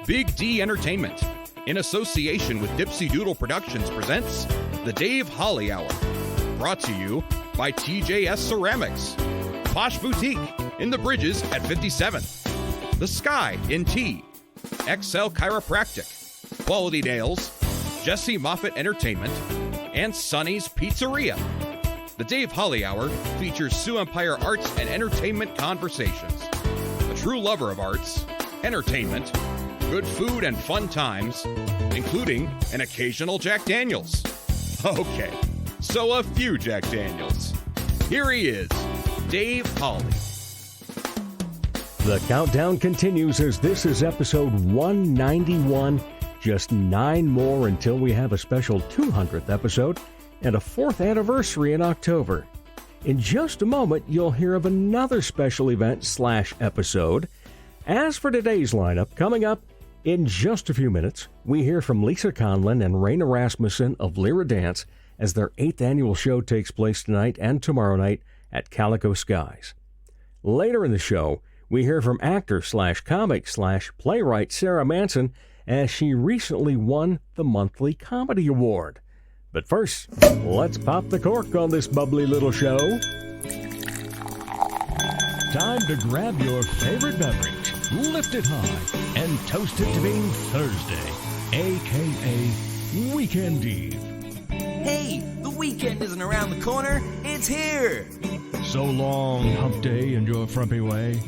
Big D Entertainment, in association with Dipsy Doodle Productions, presents The Dave Holly Hour. Brought to you by TJS Ceramics, Posh Boutique in the Bridges at 57th, The Sky in T, XL Chiropractic, Quality Nails, Jesse Moffitt Entertainment, and Sonny's Pizzeria. The Dave Holly Hour features Sioux Empire arts and entertainment conversations. A true lover of arts, entertainment, good food, and fun times, including an occasional Jack Daniels. Okay, so a few Jack Daniels. Here he is, Dave Holly. The countdown continues as this is episode 191. Just 9 more until we have a special 200th episode and a 4th anniversary in October. In just a moment, you'll hear of another special event/episode. As for today's lineup, coming up in just a few minutes, we hear from Lisa Conlin and Raena Rasmussen of Lyra Dance as their 8th annual show takes place tonight and tomorrow night at Calico Skies. Later in the show, we hear from actor/comic/playwright Sara Manson as she recently won the Monthly Comedy Award. But first, let's pop the cork on this bubbly little show. Time to grab your favorite beverage, lift it high, and toast it to being Thursday, a.k.a. Weekend Eve. Hey, the weekend isn't around the corner, it's here! So long, hump day and your frumpy way.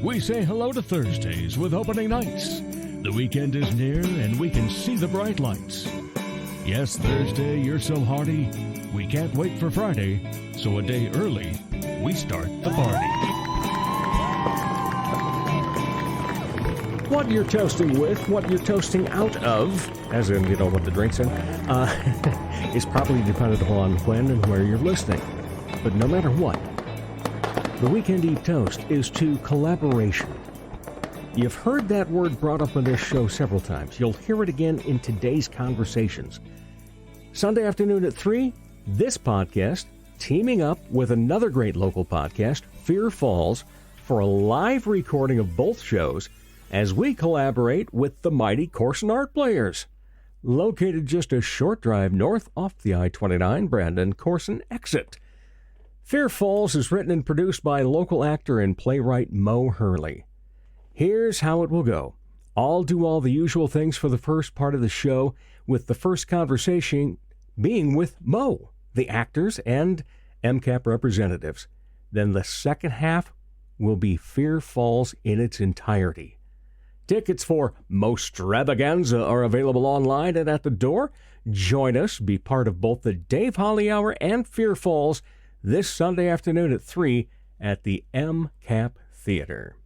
We say hello to Thursdays with opening nights. The weekend is near and we can see the bright lights. Yes, Thursday, you're so hearty, we can't wait for Friday, so a day early, we start the party. What you're toasting with, what you're toasting out of, as in, what the drink's in, is probably dependent upon when and where you're listening. But no matter what, the Weekend Eve toast is to collaboration. You've heard that word brought up on this show several times. You'll hear it again in today's conversations. Sunday afternoon at 3, this podcast teaming up with another great local podcast, Fear Falls, for a live recording of both shows as we collaborate with the mighty Corson Art Players. Located just a short drive north off the I-29 Brandon Corson exit. Fear Falls is written and produced by local actor and playwright Mo Hurley. Here's how it will go. I'll do all the usual things for the first part of the show, with the first conversation being with Mo, the actors and MCAP representatives. Then the second half will be Fear Falls in its entirety. Tickets for Mostravaganza are available online and at the door. Join us, be part of both the Dave Holly Hour and Fear Falls this Sunday afternoon at 3 at the MCAP Theater.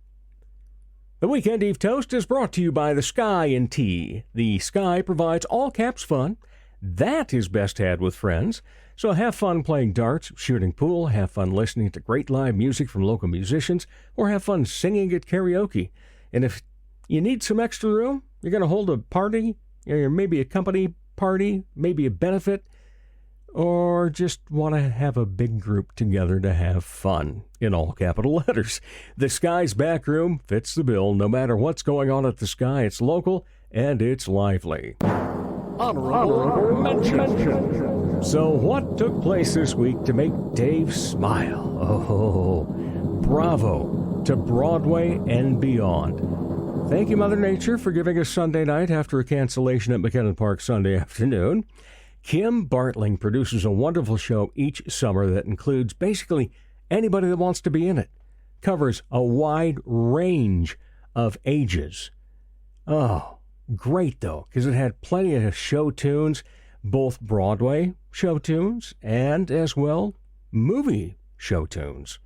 The Weekend Eve Toast is brought to you by The Sky in Tea. The Sky provides all caps fun. That is best had with friends. So have fun playing darts, shooting pool, have fun listening to great live music from local musicians, or have fun singing at karaoke. And if you need some extra room, you're going to hold a party, or maybe a company party, maybe a benefit, or just want to have a big group together to have fun, in all capital letters. The Sky's back room fits the bill. No matter what's going on at the Sky, it's local and it's lively. Honorable mention. So what took place this week to make Dave smile? Oh, bravo to Broadway and beyond. Thank you, Mother Nature, for giving us Sunday night after a cancellation at McKinnon Park Sunday afternoon. Kim Bartling produces a wonderful show each summer that includes basically anybody that wants to be in it. Covers a wide range of ages. Oh, great though, because it had plenty of show tunes, both Broadway show tunes and as well movie show tunes.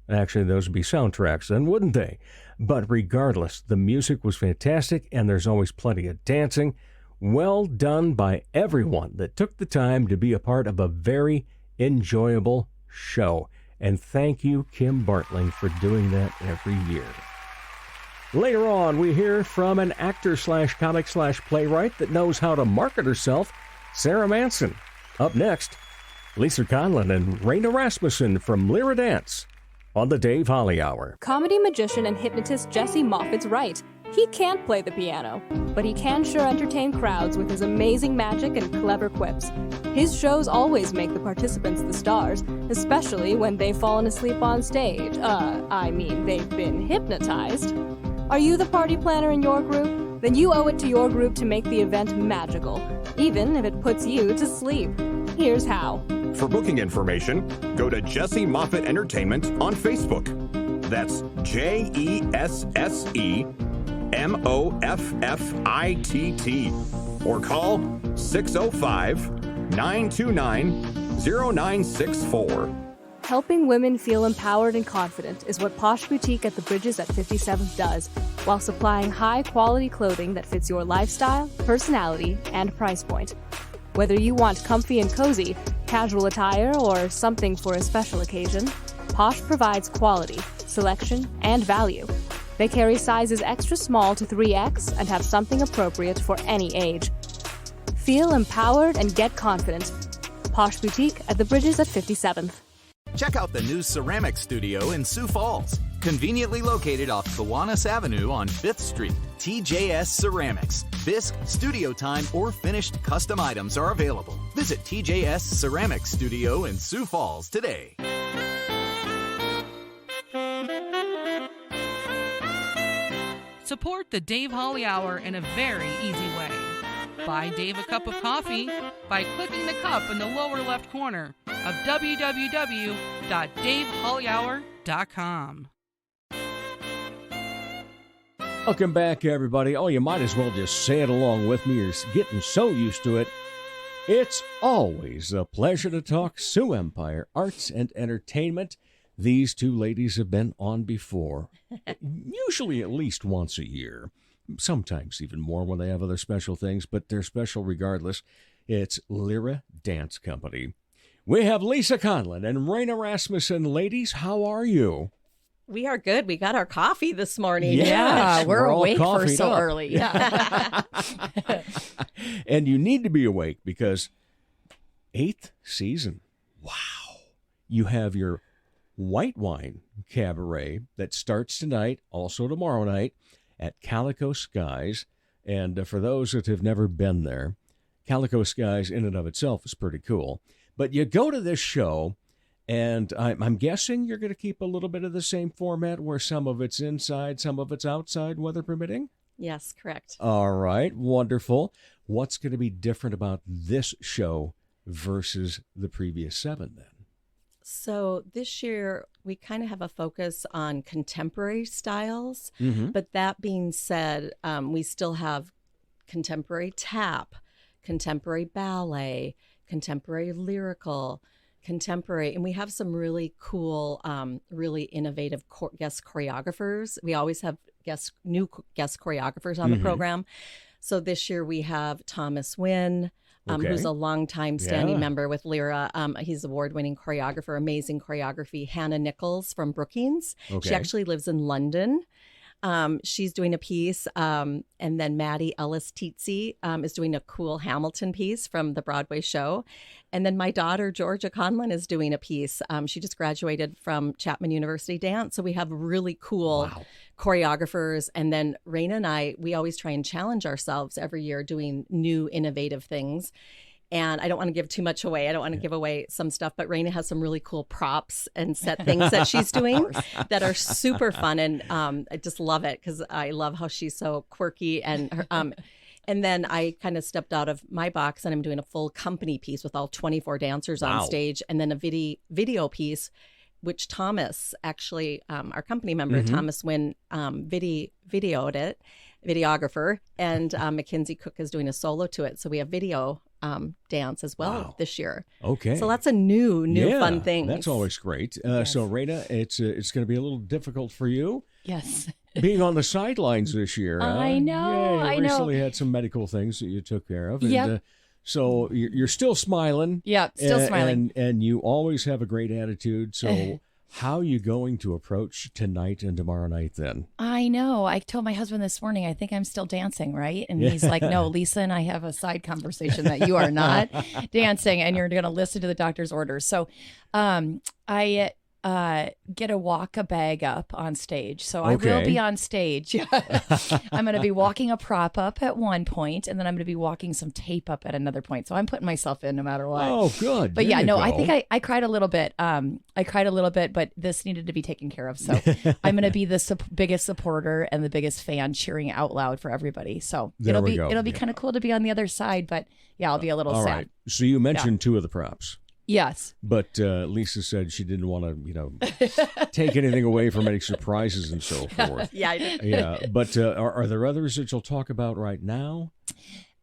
Actually, those would be soundtracks then, wouldn't they? But regardless, the music was fantastic and there's always plenty of dancing. Well done by everyone that took the time to be a part of a very enjoyable show. And thank you, Kim Bartling, for doing that every year. Later on, we hear from an actor/comic/playwright that knows how to market herself, Sara Manson. Up next, Lisa Conlin and Raena Rasmussen from Lyra Dance on the Dave Holly Hour. Comedy magician and hypnotist Jesse Moffitt's right. He can't play the piano, but he can sure entertain crowds with his amazing magic and clever quips. His shows always make the participants the stars, especially when they've fallen asleep on stage. They've been hypnotized. Are you the party planner in your group? Then you owe it to your group to make the event magical, even if it puts you to sleep. Here's how. For booking information, go to Jesse Moffitt Entertainment on Facebook. That's JESSEMOFFITT. Or call 605-929-0964. Helping women feel empowered and confident is what Posh Boutique at the Bridges at 57th does, while supplying high-quality clothing that fits your lifestyle, personality, and price point. Whether you want comfy and cozy, casual attire, or something for a special occasion, Posh provides quality, selection, and value. They carry sizes extra small to 3X and have something appropriate for any age. Feel empowered and get confident. Posh Boutique at the Bridges at 57th. Check out the new ceramic studio in Sioux Falls, conveniently located off Kiwanis Avenue on 5th Street. TJS Ceramics. Bisque, studio time, or finished custom items are available. Visit TJS Ceramics Studio in Sioux Falls today. Support the Dave Holly Hour in a very easy way. Buy Dave a cup of coffee by clicking the cup in the lower left corner of www.davehollyhour.com. Welcome back, everybody. Oh, you might as well just say it along with me. You're getting so used to it. It's always a pleasure to talk Sioux Empire Arts and Entertainment. These two ladies have been on before, usually at least once a year. Sometimes even more when they have other special things, but they're special regardless. It's Lyra Dance Company. We have Lisa Conlin and Raena Rasmussen. Ladies, how are you? We are good. We got our coffee this morning. Yes, we're all awake for coffeeed so up. early. Yeah. And you need to be awake because 8th season. Wow. You have your White Wine Cabaret that starts tonight, also tomorrow night, at Calico Skies. And for those that have never been there, Calico Skies in and of itself is pretty cool. But you go to this show, and I'm guessing you're going to keep a little bit of the same format where some of it's inside, some of it's outside, weather permitting? Yes, correct. All right, wonderful. What's going to be different about this show versus the previous 7 then? So this year, we kind of have a focus on contemporary styles. Mm-hmm. But that being said, we still have contemporary tap, contemporary ballet, contemporary lyrical, contemporary, and we have some really cool, really innovative guest choreographers. We always have new guest choreographers on the program. So this year we have Thomas Wynn, who's a longtime standing member with Lyra. He's award-winning choreographer, amazing choreography. Hannah Nichols from Brookings. Okay. She actually lives in London. She's doing a piece, and then Maddie Ellis Teetsy is doing a cool Hamilton piece from the Broadway show. And then my daughter, Georgia Conlin, is doing a piece. She just graduated from Chapman University Dance. So we have really cool choreographers. And then Raena and I, we always try and challenge ourselves every year doing new, innovative things. And I don't want to give too much away. I don't want to give away some stuff, but Raena has some really cool props and set things that she's doing that are super fun. And I just love it because I love how she's so quirky. And her, and then I kind of stepped out of my box and I'm doing a full company piece with all 24 dancers on stage, and then a video piece, which Thomas, actually, our company member, Thomas Wynn, videoed it, videographer, and Mackenzie Cook is doing a solo to it. So we have video dance as well this year. Okay. So that's a new fun thing. That's always great. So Raena, it's going to be a little difficult for you. Yes. Being on the sidelines this year. I know. Yeah, I you know. recently had some medical things that you took care of. And, Yep. So you're still smiling. Yeah, still smiling. And you always have a great attitude. So how are you going to approach tonight and tomorrow night then? I know. I told my husband this morning, I think I'm still dancing, right? And he's like, no, Lisa and I have a side conversation that you are not dancing and you're going to listen to the doctor's orders. So I get a walk a bag up on stage. So I will be on stage. I'm going to be walking a prop up at one point, and then I'm going to be walking some tape up at another point. So I'm putting myself in no matter what. Oh, good. But I think I cried a little bit. I cried a little bit, but this needed to be taken care of. So I'm going to be the biggest supporter and the biggest fan, cheering out loud for everybody. So it'll be kind of cool to be on the other side. But yeah, I'll be a little sad. Right. So you mentioned two of the props. Yes. But Lisa said she didn't want to, take anything away from any surprises and so forth. Yeah, I did. Yeah. But are there others that you'll talk about right now?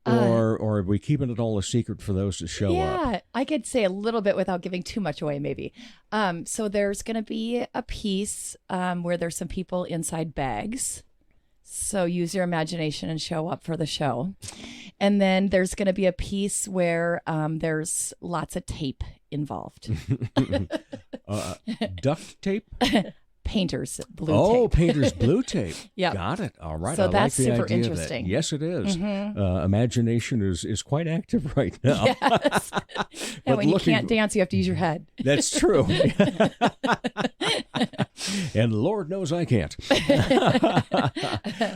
Or are we keeping it all a secret for those to show up? Yeah, I could say a little bit without giving too much away, maybe. So there's going to be a piece where there's some people inside bags. So use your imagination and show up for the show. And then there's going to be a piece where there's lots of tape involved. Duct tape? Painter's blue tape. Oh, painter's blue tape. Yeah. Got it. All right. So I that's like the super idea interesting. That. Yes, it is. Mm-hmm. Imagination is quite active right now. Yes. And when you can't dance, you have to use your head. That's true. And Lord knows I can't.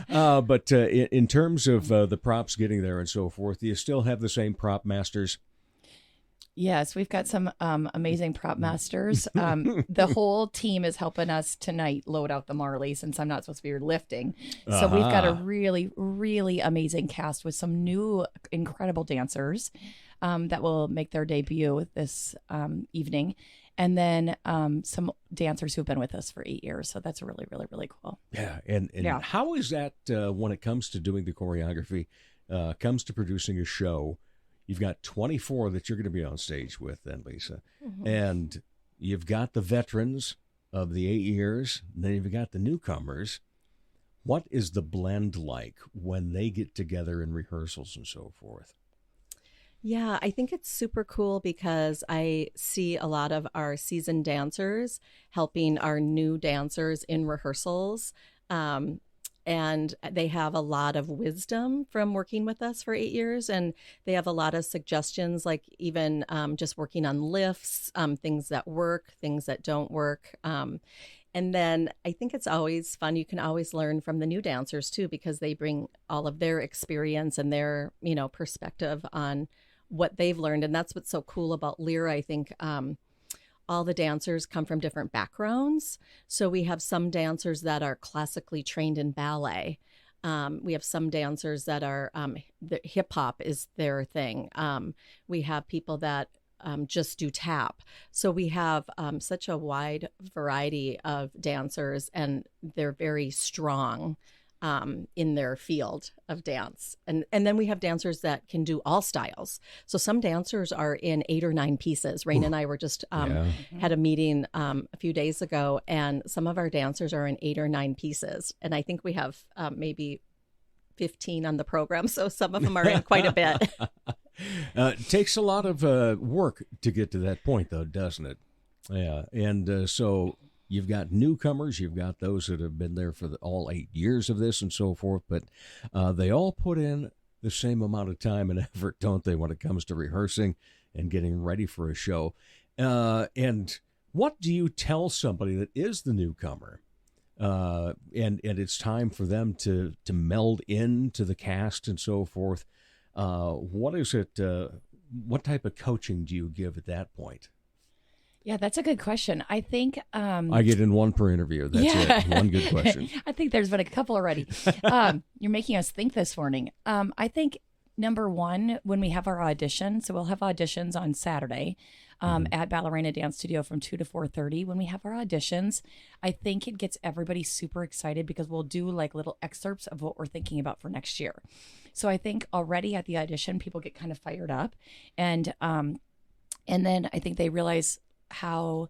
But in terms of the props getting there and so forth, do you still have the same prop masters? Yes, we've got some amazing prop masters. The whole team is helping us tonight load out the Marley since I'm not supposed to be lifting. So we've got a really, really amazing cast with some new incredible dancers that will make their debut this evening. And then some dancers who've been with us for 8 years. So that's really, really, really cool. Yeah. And how is that when it comes to doing the choreography, comes to producing a show? You've got 24 that you're going to be on stage with then, Lisa. Mm-hmm. And you've got the veterans of the 8 years. And then you've got the newcomers. What is the blend like when they get together in rehearsals and so forth? Yeah, I think it's super cool because I see a lot of our seasoned dancers helping our new dancers in rehearsals. And they have a lot of wisdom from working with us for 8 years. And they have a lot of suggestions, like even just working on lifts, things that work, things that don't work. And then I think it's always fun. You can always learn from the new dancers, too, because they bring all of their experience and their, perspective on what they've learned. And that's what's so cool about Lyra, I think. All the dancers come from different backgrounds. So we have some dancers that are classically trained in ballet. We have some dancers that are, hip hop is their thing. We have people that just do tap. So we have such a wide variety of dancers, and they're very strong in their field of dance. And then we have dancers that can do all styles. So some dancers are in 8 or 9 pieces. Raena and I were just had a meeting a few days ago, and some of our dancers are in 8 or 9 pieces. And I think we have maybe 15 on the program. So some of them are in quite a bit. It takes a lot of work to get to that point, though, doesn't it? Yeah. And so you've got newcomers, you've got those that have been there for all 8 years of this and so forth, but they all put in the same amount of time and effort, don't they, when it comes to rehearsing and getting ready for a show. And what do you tell somebody that is the newcomer and it's time for them to meld into the cast and so forth? What is it? What type of coaching do you give at that point? Yeah, that's a good question. I think I get in one per interview. That's it. One good question. I think there's been a couple already. You're making us think this morning. I think number one, when we have our audition, so we'll have auditions on Saturday at Ballerina Dance Studio from 2 to 4:30. When we have our auditions, I think it gets everybody super excited because we'll do like little excerpts of what we're thinking about for next year. So I think already at the audition, people get kind of fired up, and then I think they realize how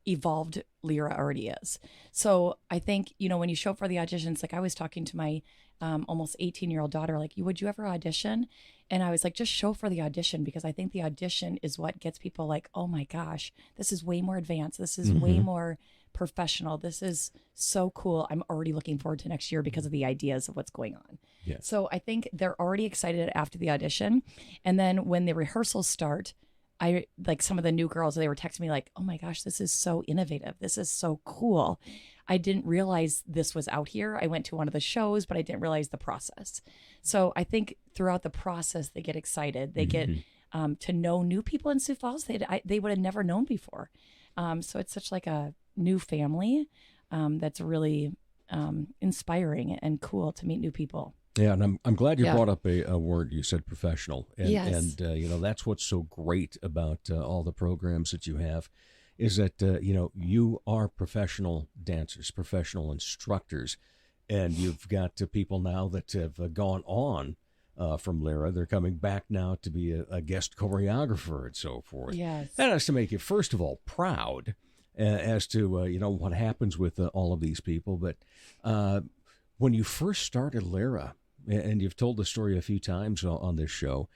evolved Lyra already is. So I think, when you show up for the auditions, like I was talking to my almost 18-year-old daughter, like, would you ever audition? And I was like, just show for the audition, because I think the audition is what gets people like, oh my gosh, this is way more advanced. This is way more professional. This is so cool. I'm already looking forward to next year because of the ideas of what's going on. Yes. So I think they're already excited after the audition. And then when the rehearsals start, I like some of the new girls, they were texting me like, oh my gosh, this is so innovative. This is so cool. I didn't realize this was out here. I went to one of the shows, but I didn't realize the process. So I think throughout the process, they get excited. They get to know new people in Sioux Falls they would have never known before. So it's such like a new family that's really inspiring and cool to meet new people. Yeah, and I'm glad you brought up a word. You said professional, and, Yes. and that's what's so great about all the programs that you have, is that you are professional dancers, professional instructors, and you've got people now that have gone on from Lyra. They're coming back now to be a guest choreographer and so forth. Yes. That has to make you, first of all, proud as to what happens with all of these people. But when you first started Lyra, and you've told the story a few times on this show,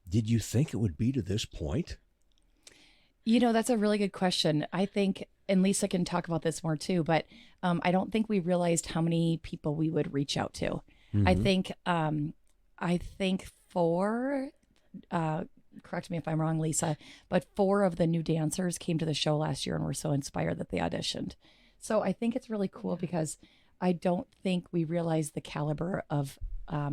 did you think it would be to this point? That's a really good question. I think, and Lisa can talk about this more too, but I don't think we realized how many people we would reach out to. I think correct me if I'm wrong, Lisa, but 4 of the new dancers came to the show last year and were so inspired that they auditioned. So I think it's really cool because I don't think we realized the caliber of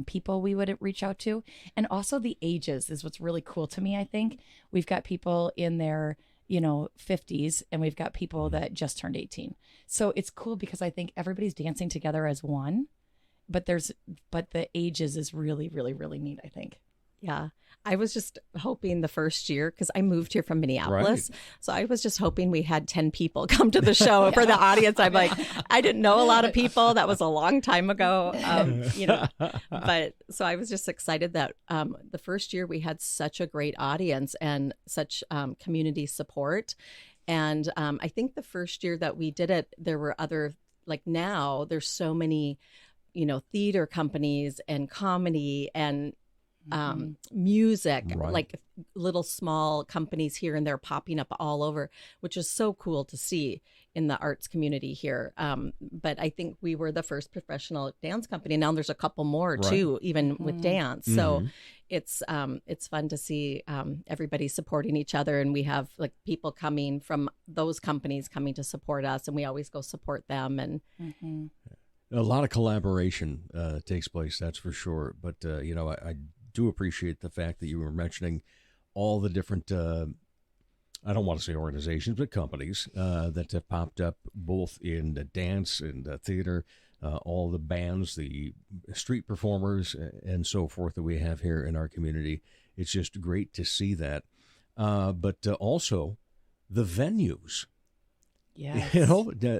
people we would reach out to. And also the ages is what's really cool to me, I think. We've got people in their, 50s, and we've got people that just turned 18. So it's cool because I think everybody's dancing together as one, but the ages is really, really, really neat, I think. Yeah. I was just hoping the first year, because I moved here from Minneapolis. Right. So I was just hoping we had 10 people come to the show for the audience. I'm like, I didn't know a lot of people. That was a long time ago. But so I was just excited that the first year we had such a great audience and such community support. And I think the first year that we did it, there were other, like now there's so many, theater companies and comedy and music, right. Like little small companies here and there popping up all over, which is so cool to see in the arts community here. But I think we were the first professional dance company. Now there's a couple more too, even with dance. So it's fun to see everybody supporting each other, and we have like people coming from those companies coming to support us, and we always go support them. And a lot of collaboration takes place, that's for sure. But I do appreciate the fact that you were mentioning all the different, I don't want to say organizations, but companies that have popped up both in the dance and the theater, all the bands, the street performers, and so forth that we have here in our community. It's just great to see that. But also the venues. Yes.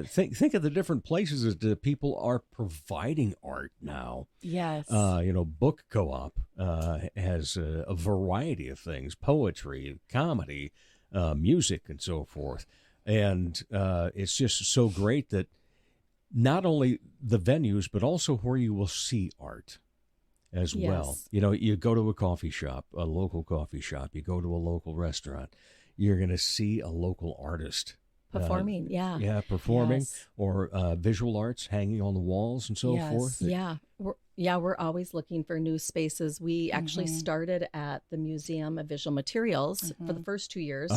Think of the different places that people are providing art now. Yes. Book Co-op has a variety of things: poetry, comedy, music, and so forth. And it's just so great that not only the venues, but also where you will see art as well. You go to a coffee shop, a local coffee shop, you go to a local restaurant, you're going to see a local artist performing, performing, Yes. or visual arts hanging on the walls and so forth. We're always looking for new spaces. We actually started at the Museum of Visual Materials for the first 2 years,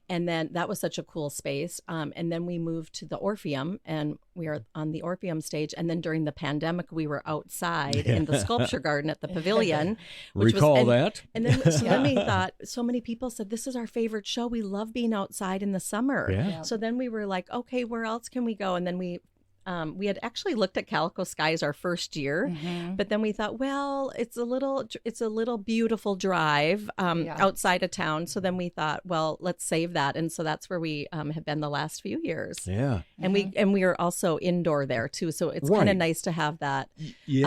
and then that was such a cool space. And then we moved to the Orpheum, and we are on the Orpheum stage. And then during the pandemic, we were outside in the sculpture garden at the Pavilion. Recall that. And then then we thought, so many people said, this is our favorite show. We love being outside in the summer. Yeah. So then we were like, okay, where else can we go? And then we had actually looked at Calico Skies our first year, but then we thought, well, it's a little beautiful drive outside of town. So then we thought, well, let's save that, and so that's where we have been the last few years. Yeah, and we are also indoor there too. So it's kind of nice to have that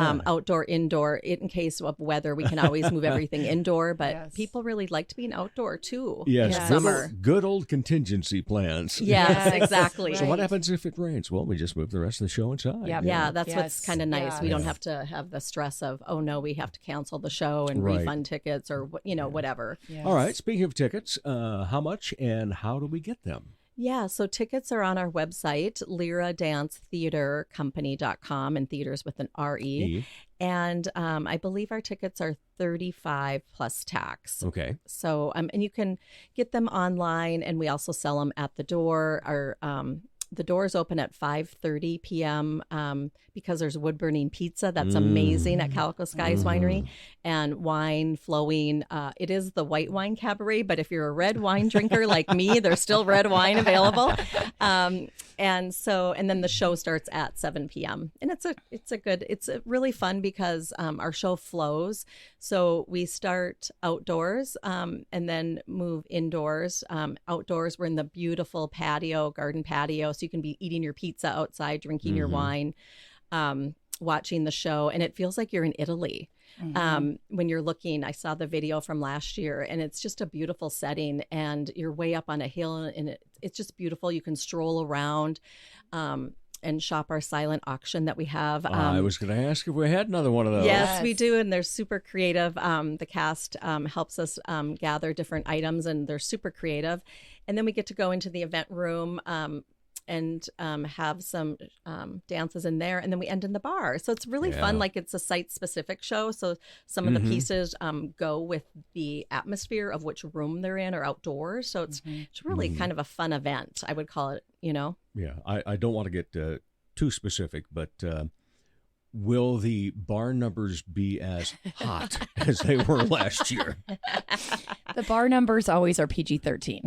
outdoor indoor in case of weather. We can always move everything indoor, but people really liked being outdoor too. Yes, in summer. Good old contingency plans. Yes, exactly. So what happens if it rains? Well, we just move the rest of the show inside. Yeah, that's what's kind of nice. We don't have to have the stress of, oh no, we have to cancel the show and refund tickets or whatever. All right. Speaking of tickets, how much and how do we get them? Yeah, so tickets are on our website, lyradancetheatercompany.com, and theaters with an R-E. And I believe our tickets are $35 plus tax. Okay. So, and you can get them online, and we also sell them at the door. The doors open at 5:30 p.m. Because there's wood burning pizza that's amazing at Calico Skies Winery, and wine flowing. It is the White Wine Cabaret, but if you're a red wine drinker like me, there's still red wine available. And then the show starts at 7 p.m. and it's really fun because our show flows. So we start outdoors and then move indoors. Outdoors, we're in the beautiful garden patio, so you can be eating your pizza outside, drinking your wine, watching the show, and it feels like you're in Italy. When you're looking, I saw the video from last year, and it's just a beautiful setting, and you're way up on a hill, and it's just beautiful. You can stroll around and shop our silent auction that we have. I was going to ask if we had another one of those. Yes, we do, and they're super creative. The cast helps us gather different items, and they're super creative. And then we get to go into the event room and have some dances in there, and then we end in the bar. So it's really fun. Like, it's a site-specific show, so some of the pieces go with the atmosphere of which room they're in or outdoors. So it's really kind of a fun event, I would call it, Yeah, I don't want to get too specific, but will the bar numbers be as hot as they were last year? The bar numbers always are PG-13.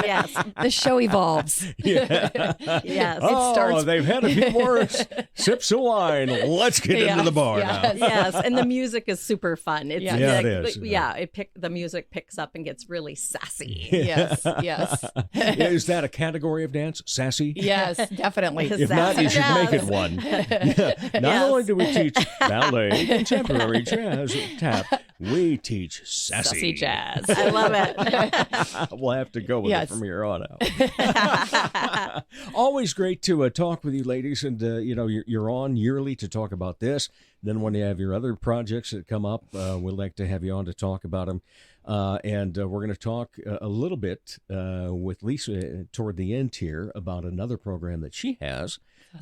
Yes. The show evolves. Yeah. Yes. They've had a few more sips of wine. Let's get into the bar now. Yes, and the music is super fun. It is. The music picks up and gets really sassy. Yes. Is that a category of dance? Sassy? Yes, definitely. If not, you should make it one. Not only do we teach ballet, contemporary jazz, tap, we teach sassy jazz. I love it. We'll have to go with it from here on out. Always great to talk with you, ladies, and you're on yearly to talk about this. Then when you have your other projects that come up, we'd like to have you on to talk about them. And we're going to talk a little bit with Lisa toward the end here about another program that she has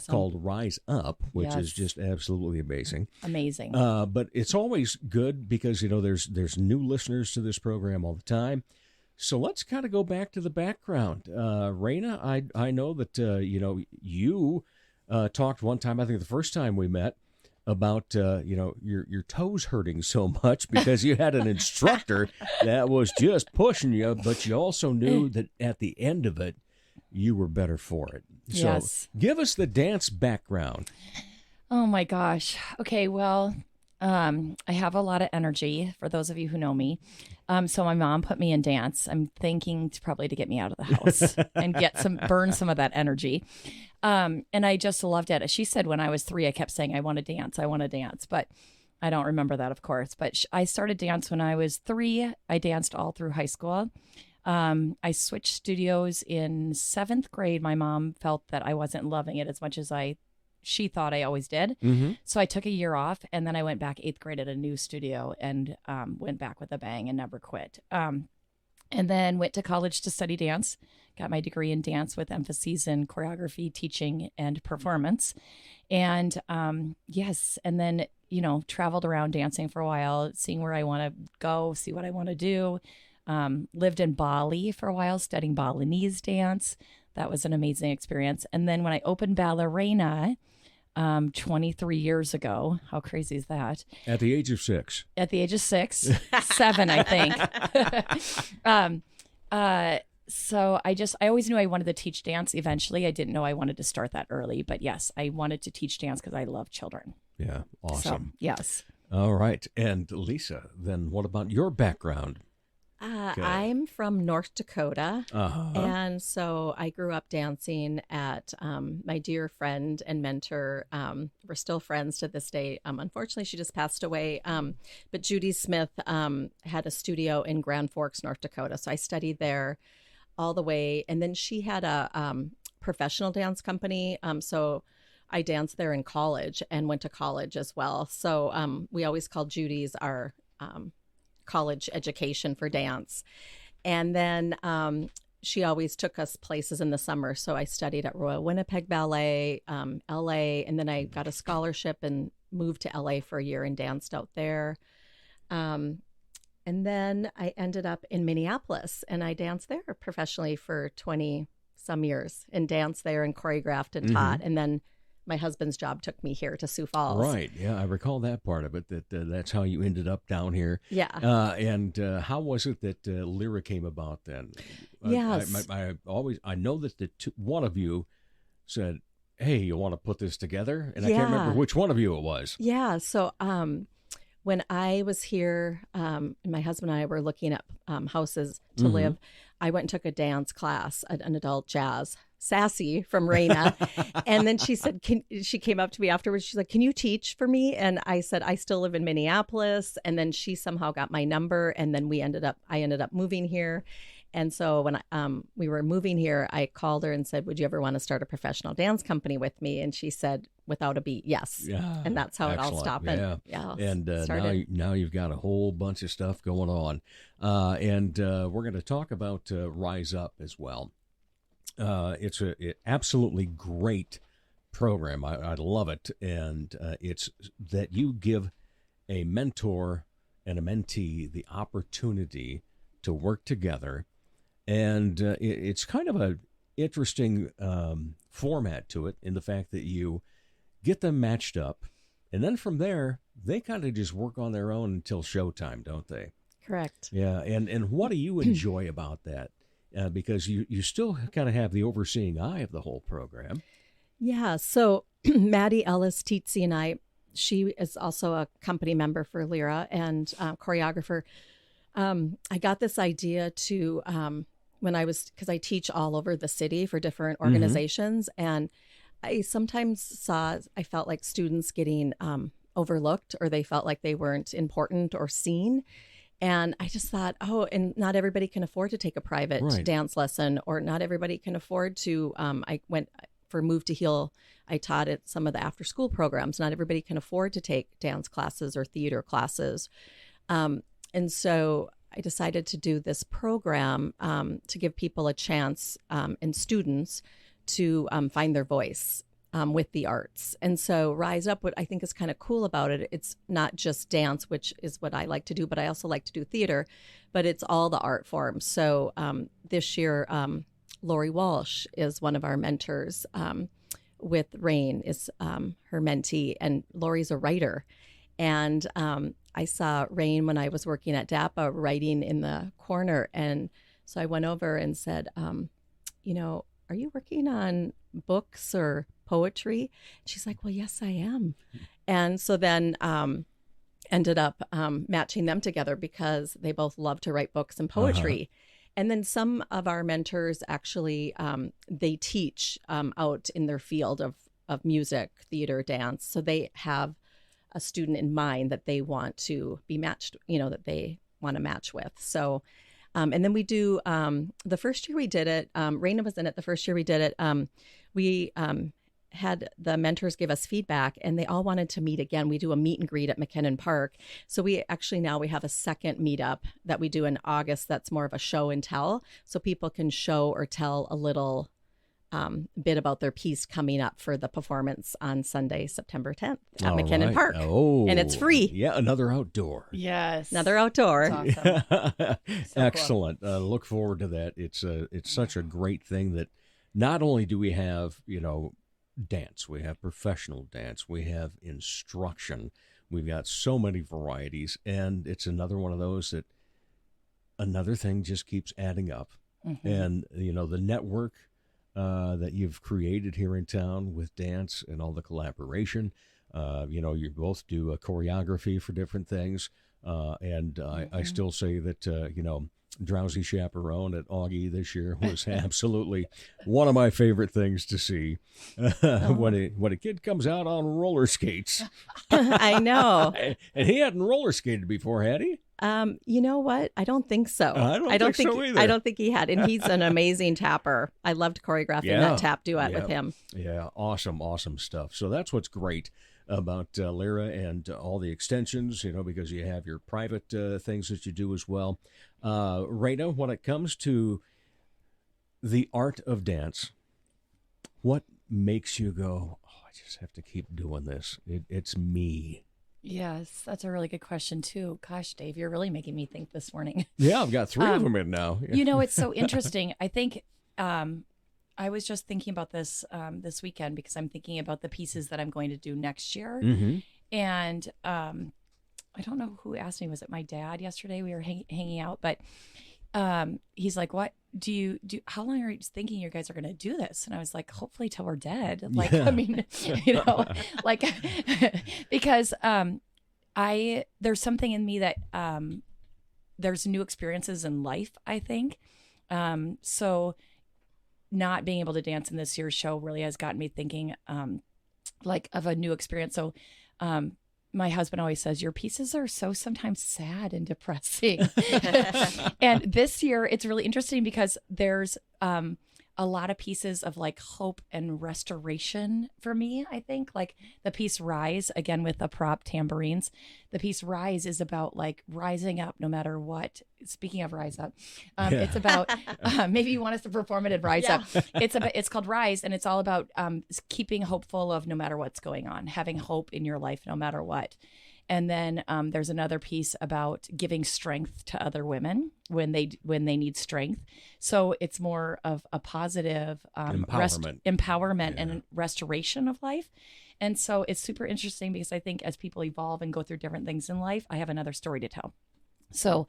called Rise Up, which is just absolutely amazing. Amazing. But it's always good because, there's new listeners to this program all the time. So let's kind of go back to the background. Raena, I know that, you talked one time, I think the first time we met, about your toes hurting so much because you had an instructor that was just pushing you, but you also knew that at the end of it, you were better for it. So give us the dance background. Oh my gosh. Okay, well, I have a lot of energy, for those of you who know me. So my mom put me in dance. I'm thinking probably to get me out of the house and burn some of that energy. And I just loved it. She said when I was 3, I kept saying, I want to dance, but I don't remember that, of course. But I started dance when I was 3. I danced all through high school. I switched studios in 7th grade. My mom felt that I wasn't loving it as much as she thought I always did. So I took a year off, and then I went back 8th grade at a new studio and went back with a bang and never quit. And then went to college to study dance, got my degree in dance with emphases in choreography, teaching, and performance. And and then, traveled around dancing for a while, seeing where I want to go, see what I want to do. Lived in Bali for a while, studying Balinese dance. That was an amazing experience. And then when I opened Ballerina 23 years ago, how crazy is that? At the age of 6. At the age of 6, 7, I think. So I always knew I wanted to teach dance eventually. I didn't know I wanted to start that early, but yes, I wanted to teach dance because I love children. Yeah, awesome. So, yes. All right. And Lisa, then what about your background? I'm from North Dakota, and so I grew up dancing at my dear friend and mentor. We're still friends to this day. Unfortunately, she just passed away, but Judy Smith had a studio in Grand Forks, North Dakota, so I studied there all the way. And then she had a professional dance company, so I danced there in college and went to college as well. So we always called Judy's our college education for dance. And then she always took us places in the summer. So I studied at Royal Winnipeg Ballet, LA, and then I got a scholarship and moved to LA for a year and danced out there. And then I ended up in Minneapolis, and I danced there professionally for 20 some years and danced there and choreographed and taught. And then my husband's job took me here to Sioux Falls. Right. Yeah, I recall that part of it, that's how you ended up down here. Yeah. And how was it that Lyra came about then? Yes. I know that one of you said, hey, you want to put this together? And I can't remember which one of you it was. Yeah. So when I was here, my husband and I were looking at houses to live, I went and took a dance class, an adult jazz. Sassy from Raena. And then she said, she came up to me afterwards. She's like, can you teach for me? And I said, I still live in Minneapolis. And then she somehow got my number. And then I ended up moving here. And so when we were moving here, I called her and said, would you ever want to start a professional dance company with me? And she said, without a beat, yes. Yeah, and that's how excellent. It all stopped. And now you've got a whole bunch of stuff going on. And we're going to talk about Rise Up as well. It's an absolutely great program. I love it. And it's that you give a mentor and a mentee the opportunity to work together. And it's kind of an interesting format to it in the fact that you get them matched up. And then from there, they kind of just work on their own until showtime, don't they? Correct. Yeah. And what do you enjoy about that? Because you still kind of have the overseeing eye of the whole program. Yeah. So Maddie Ellis Teetsy and I, she is also a company member for Lyra and choreographer. I got this idea to because I teach all over the city for different organizations, and I sometimes I felt like students getting overlooked, or they felt like they weren't important or seen. And I just thought, and not everybody can afford to take a private dance lesson, or not everybody can afford to. I went for Move to Heal. I taught at some of the after school programs. Not everybody can afford to take dance classes or theater classes. And so I decided to do this program to give people a chance and students to find their voice with the arts. And so Rise Up, what I think is kind of cool about it, it's not just dance, which is what I like to do, but I also like to do theater, but it's all the art forms. So this year, Lori Walsh is one of our mentors, with Rain is her mentee, and Lori's a writer. And I saw Rain when I was working at DAPA writing in the corner. And so I went over and said, are you working on books or poetry? She's like, well, yes, I am. And so then ended up matching them together because they both love to write books and poetry. And then some of our mentors actually, they teach out in their field of music, theater, dance. So they have a student in mind that they want to be matched, that they want to match with. So, and then we do, the first year we did it, Raena was in it the first year we did it. We had the mentors give us feedback, and they all wanted to meet again. We do a meet and greet at McKinnon Park. So we have a second meetup that we do in August. That's more of a show and tell. So people can show or tell a little bit about their piece coming up for the performance on Sunday, September 10th at McKinnon Park. Oh, and it's free. Yeah, another outdoor. Yes. Another outdoor. That's awesome. So excellent. Cool. Look forward to that. It's such a great thing that not only do we have, dance, we have professional dance, we have instruction, we've got so many varieties, and it's another one of those that another thing just keeps adding up. And, the network that you've created here in town with dance and all the collaboration. You both do a choreography for different things. And I still say that, Drowsy Chaperone at Augie this year was absolutely one of my favorite things to see. When a kid comes out on roller skates. I know. And he hadn't roller skated before, had he? You know what? I don't think so. I don't think so either. I don't think he had. And he's an amazing tapper. I loved choreographing that tap duet with him. Yeah, awesome stuff. So that's what's great about Lyra and all the extensions, because you have your private things that you do as well. Raena, when it comes to the art of dance, what makes you go, oh, I just have to keep doing this? It's me. Yes, that's a really good question, too. Gosh, Dave, you're really making me think this morning. Yeah, I've got 3 of them in now. You know, it's so interesting. I think I was just thinking about this this weekend because I'm thinking about the pieces that I'm going to do next year. Mm-hmm. And I don't know who asked me. Was it my dad yesterday? We were hanging out, but he's like, what do you do? How long are you thinking you guys are going to do this? And I was like, hopefully till we're dead. Like, Yeah. I mean, you know, like, because there's something in me that there's new experiences in life, I think. So not being able to dance in this year's show really has gotten me thinking like of a new experience. So my husband always says, your pieces are so sometimes sad and depressing. And this year it's really interesting because there's a lot of pieces of like hope and restoration for me. I think like the piece Rise, again with the prop tambourines, the piece Rise is about like rising up no matter what. Speaking of Rise Up, it's about maybe you want us to perform it and Rise Up. It's called Rise, and it's all about keeping hopeful of no matter what's going on, having hope in your life no matter what. And then there's another piece about giving strength to other women when they need strength. So it's more of a positive empowerment and restoration of life. And so it's super interesting because I think as people evolve and go through different things in life, I have another story to tell. So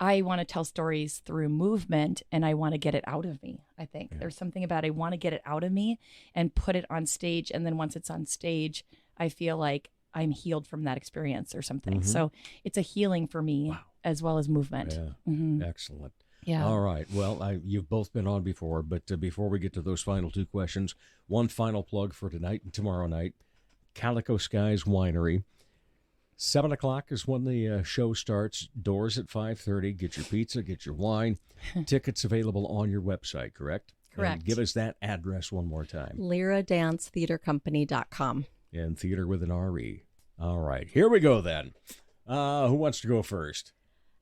I want to tell stories through movement, and I want to get it out of me. I think there's something about I want to get it out of me and put it on stage. And then once it's on stage, I feel like I'm healed from that experience or something. Mm-hmm. So it's a healing for me as well as movement. Yeah. Mm-hmm. Excellent. Yeah. All right. Well, you've both been on before, but before we get to those final 2 questions, one final plug for tonight and tomorrow night. Calico Skies Winery. 7 o'clock is when the show starts. Doors at 5:30. Get your pizza, get your wine. Tickets available on your website, correct? Correct. And give us that address one more time. LyraDanceTheaterCompany.com. And theater with an R-E. All right. Here we go then. Who wants to go first?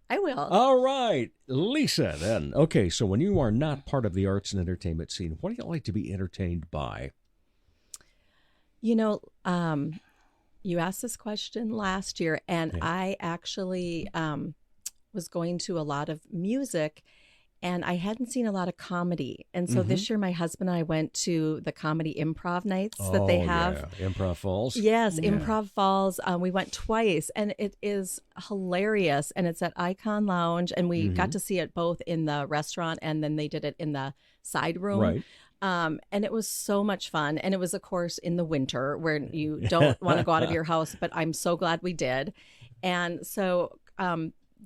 I will. All right. Lisa, then. Okay, so when you are not part of the arts and entertainment scene, what do you like to be entertained by? You know, you asked this question last year, and I actually was going to a lot of music, and I hadn't seen a lot of comedy. And so this year, my husband and I went to the comedy improv nights that they have. Yeah. Improv Falls? Yes, Improv Falls. We went twice, and it is hilarious. And it's at Icon Lounge, and we got to see it both in the restaurant, and then they did it in the side room. Right. And it was so much fun. And it was, of course, in the winter where you don't want to go out of your house, but I'm so glad we did. And so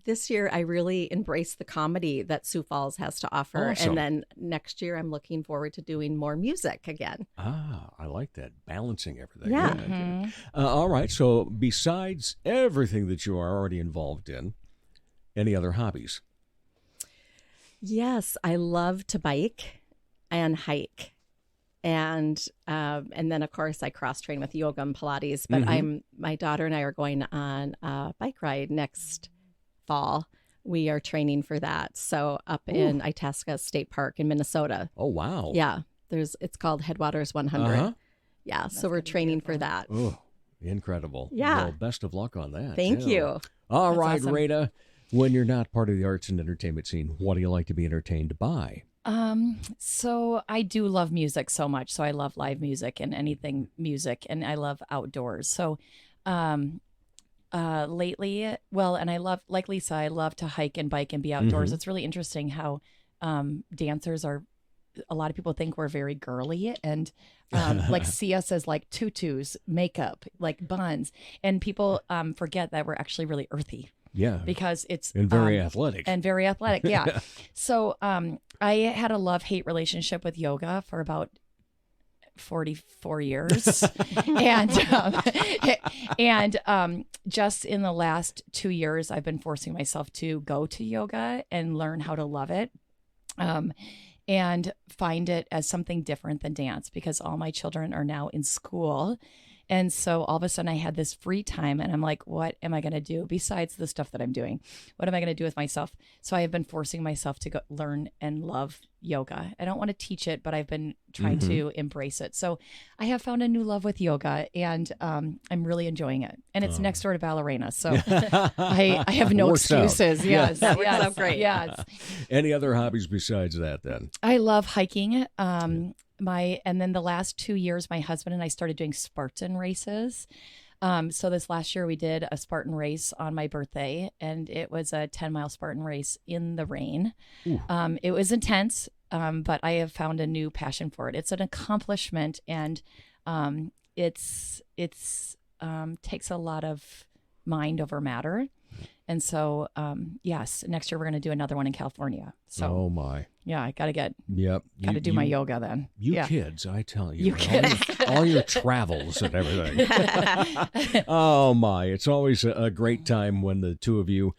this year, I really embraced the comedy that Sioux Falls has to offer. Awesome. And then next year, I'm looking forward to doing more music again. Ah, I like that. Balancing everything. Yeah. Okay. All right. So besides everything that you are already involved in, any other hobbies? Yes, I love to bike and hike. And then, of course, I cross-train with yoga and Pilates. But my daughter and I are going on a bike ride next fall. We are training for that. So up in Itasca State Park in Minnesota. Oh, wow. Yeah. It's called Headwaters 100. Uh-huh. Yeah. So we're training for that. Oh, incredible. Yeah. Well, best of luck on that. Thank you. All right, awesome. Raena, when you're not part of the arts and entertainment scene, what do you like to be entertained by? So I do love music so much. So I love live music and anything music, and I love outdoors. So, lately, well, and I love, like Lisa, I love to hike and bike and be outdoors. It's really interesting how, dancers are, a lot of people think we're very girly and, like see us as like tutus, makeup, like buns, and people, forget that we're actually really earthy. Yeah. Because it's and very athletic. And very athletic, yeah. So I had a love-hate relationship with yoga for about 44 years. and just in the last 2 years, I've been forcing myself to go to yoga and learn how to love it. And find it as something different than dance, because all my children are now in school. And so all of a sudden I had this free time and I'm like, what am I going to do besides the stuff that I'm doing? What am I going to do with myself? So I have been forcing myself to go learn and love yoga. I don't want to teach it, but I've been trying to embrace it. So I have found a new love with yoga, and I'm really enjoying it. And it's next door to ballerina. So I have no Works out. excuses. Yes. That works out great. Yes. Any other hobbies besides that then? I love hiking. And then the last 2 years, my husband and I started doing Spartan races. So this last year we did a Spartan race on my birthday, and it was a 10-mile Spartan race in the rain. It was intense, but I have found a new passion for it. It's an accomplishment, and it's takes a lot of mind over matter. And so, yes, next year we're going to do another one in California. So, oh my, yeah, I got to get, yep, got to do my yoga then. You kids, I tell you, You kids. all your travels and everything. Oh my, it's always a great time when the two of you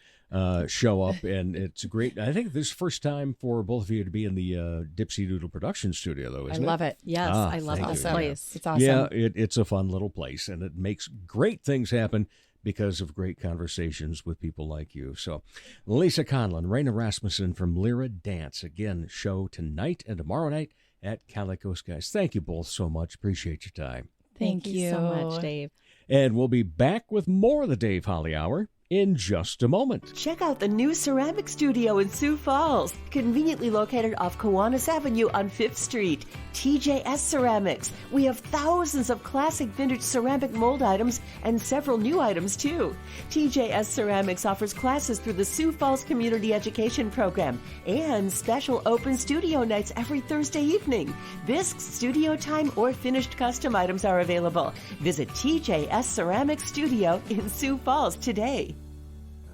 show up, and it's great. I think this is the first time for both of you to be in the Dipsy Doodle production studio, though, isn't it? I love it. Yes, I love thank this you. place. It's awesome. Yeah, it's a fun little place, and it makes great things happen because of great conversations with people like you. So, Lisa Conlin, Raena Rasmussen from Lyra Dance, again, show tonight and tomorrow night at Calico Skies. Thank you both so much. Appreciate your time. Thank you so much, Dave. And we'll be back with more of the Dave Holly Hour in just a moment. Check out the new ceramic studio in Sioux Falls, conveniently located off Kiwanis Avenue on 5th Street. TJS Ceramics. We have thousands of classic vintage ceramic mold items and several new items too. TJS Ceramics offers classes through the Sioux Falls Community Education Program and special open studio nights every Thursday evening. Bisque, studio time, or finished custom items are available. Visit TJS Ceramics Studio in Sioux Falls today.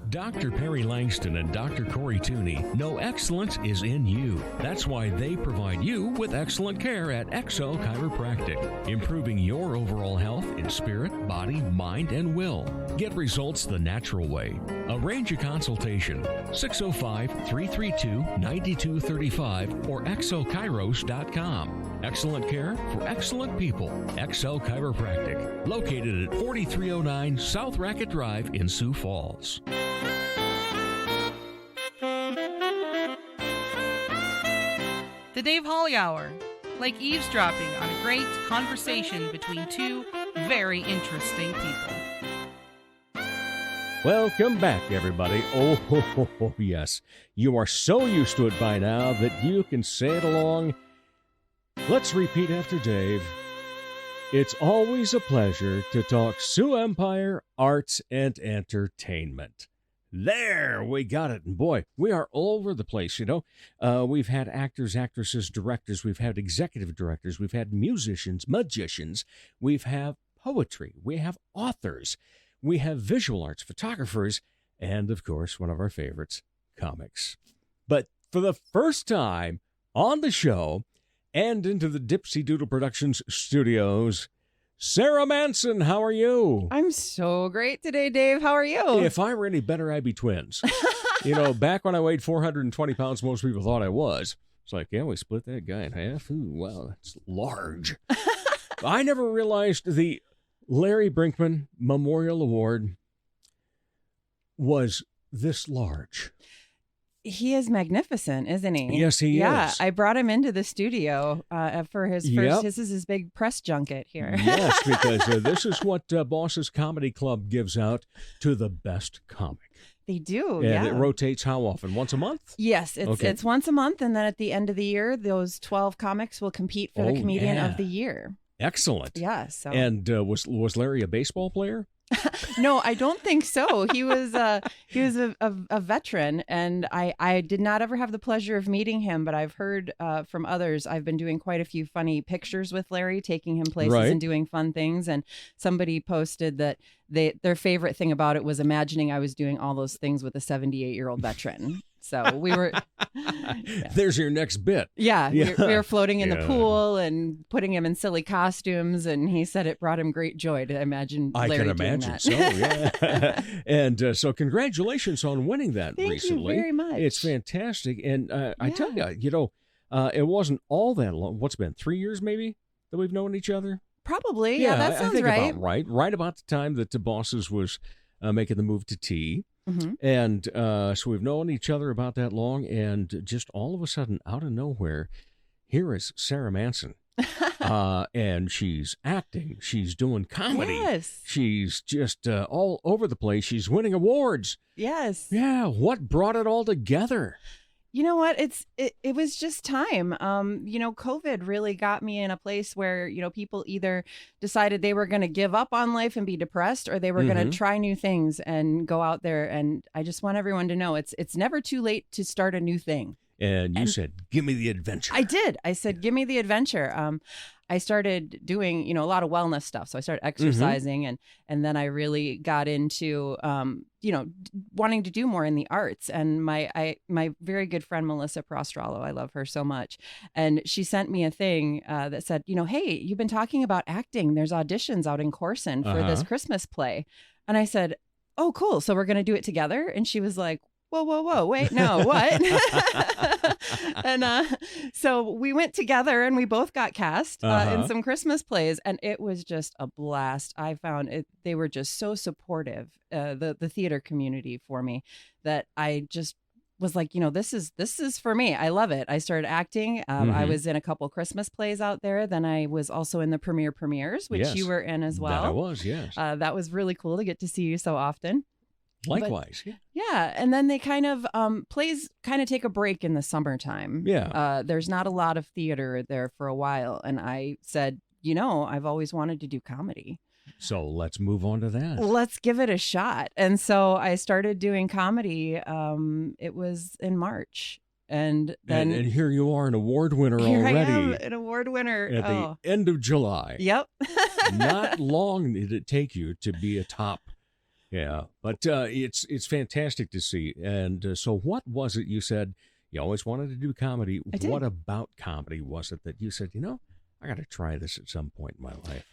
Dr. Perry Langston and Dr. Corey Tooney know excellence is in you. That's why they provide you with excellent care at XO Chiropractic, improving your overall health in spirit, body, mind, and will. Get results the natural way. Arrange a consultation, 605-332-9235 or xochiros.com. Excellent care for excellent people. XO Chiropractic, located at 4309 South Racket Drive in Sioux Falls. The Dave Holly Hour, like eavesdropping on a great conversation between two very interesting people. Welcome back, everybody. Oh, yes. You are so used to it by now that you can say it along. Let's repeat after Dave. It's always a pleasure to talk Sioux Empire arts and entertainment. There, we got it. And boy, we are all over the place, you know. We've had actors, actresses, directors. We've had executive directors. We've had musicians, magicians. We've had poetry. We have authors. We have visual arts, photographers, and, of course, one of our favorites, comics. But for the first time on the show and into the Dipsy Doodle Productions studios, Sara Manson, how are you? I'm so great today, Dave. How are you? If I were any better, I'd be twins. You know, back when I weighed 420 pounds, most people thought I was. It's like, yeah, we split that guy in half. Ooh, wow, that's large. I never realized the Larry Brinkman Memorial Award was this large. He is magnificent, isn't he? Yes, he yeah, is. I brought him into the studio for his first. Yep. This is his big press junket here. Yes, because this is what Boss's Comedy Club gives out to the best comic. They do, And yeah. it rotates how often? Once a month? Yes, it's once a month, and then at the end of the year, those 12 comics will compete for the Comedian of the Year. Excellent. Yeah. So. And was Larry a baseball player? No, I don't think so. He was a veteran, and I did not ever have the pleasure of meeting him, but I've heard from others. I've been doing quite a few funny pictures with Larry, taking him places and doing fun things. And somebody posted that their favorite thing about it was imagining I was doing all those things with a 78-year-old veteran. So we were. Yeah. There's your next bit. Yeah, we were floating in the pool and putting him in silly costumes, and he said it brought him great joy to imagine Larry doing that. So, yeah. And so congratulations on winning that recently. Thank you very much. It's fantastic. And I tell you, it wasn't all that long. What's it been, 3 years maybe that we've known each other? Probably. Yeah, that I sounds think right. about right. Right about the time that the Bosses was making the move to T. Mm-hmm. And so we've known each other about that long, and just all of a sudden, out of nowhere, here is Sara Manson. And she's acting. She's doing comedy. Yes. She's just all over the place. She's winning awards. Yes. Yeah. What brought it all together? You know what? It was just time. COVID really got me in a place where, people either decided they were going to give up on life and be depressed, or they were going to try new things and go out there. And I just want everyone to know it's never too late to start a new thing. And you said, give me the adventure. I did. I said, give me the adventure. I started doing, a lot of wellness stuff. So I started exercising and then I really got into, wanting to do more in the arts. And my very good friend, Melissa Prostrollo, I love her so much. And she sent me a thing that said, hey, you've been talking about acting. There's auditions out in Corson for this Christmas play. And I said, oh, cool. So we're going to do it together. And she was like, whoa, wait, no, what? And so we went together and we both got cast in some Christmas plays, and it was just a blast. I found they were just so supportive, the theater community, for me, that I just was like, this is for me. I love it. I started acting. I was in a couple Christmas plays out there. Then I was also in the premieres, which you were in as well. That I was, yes. That was really cool to get to see you so often. Likewise. Yeah. And then they kind of, plays kind of take a break in the summertime. Yeah. There's not a lot of theater there for a while. And I said, I've always wanted to do comedy. So let's move on to that. Let's give it a shot. And so I started doing comedy. It was in March. And then and here you are, an award winner here already. I am, an award winner. At the end of July. Yep. Not long did it take you to be a top. Yeah, but it's fantastic to see. And so what was it you said you always wanted to do comedy? I did. What about comedy was it that you said, I got to try this at some point in my life?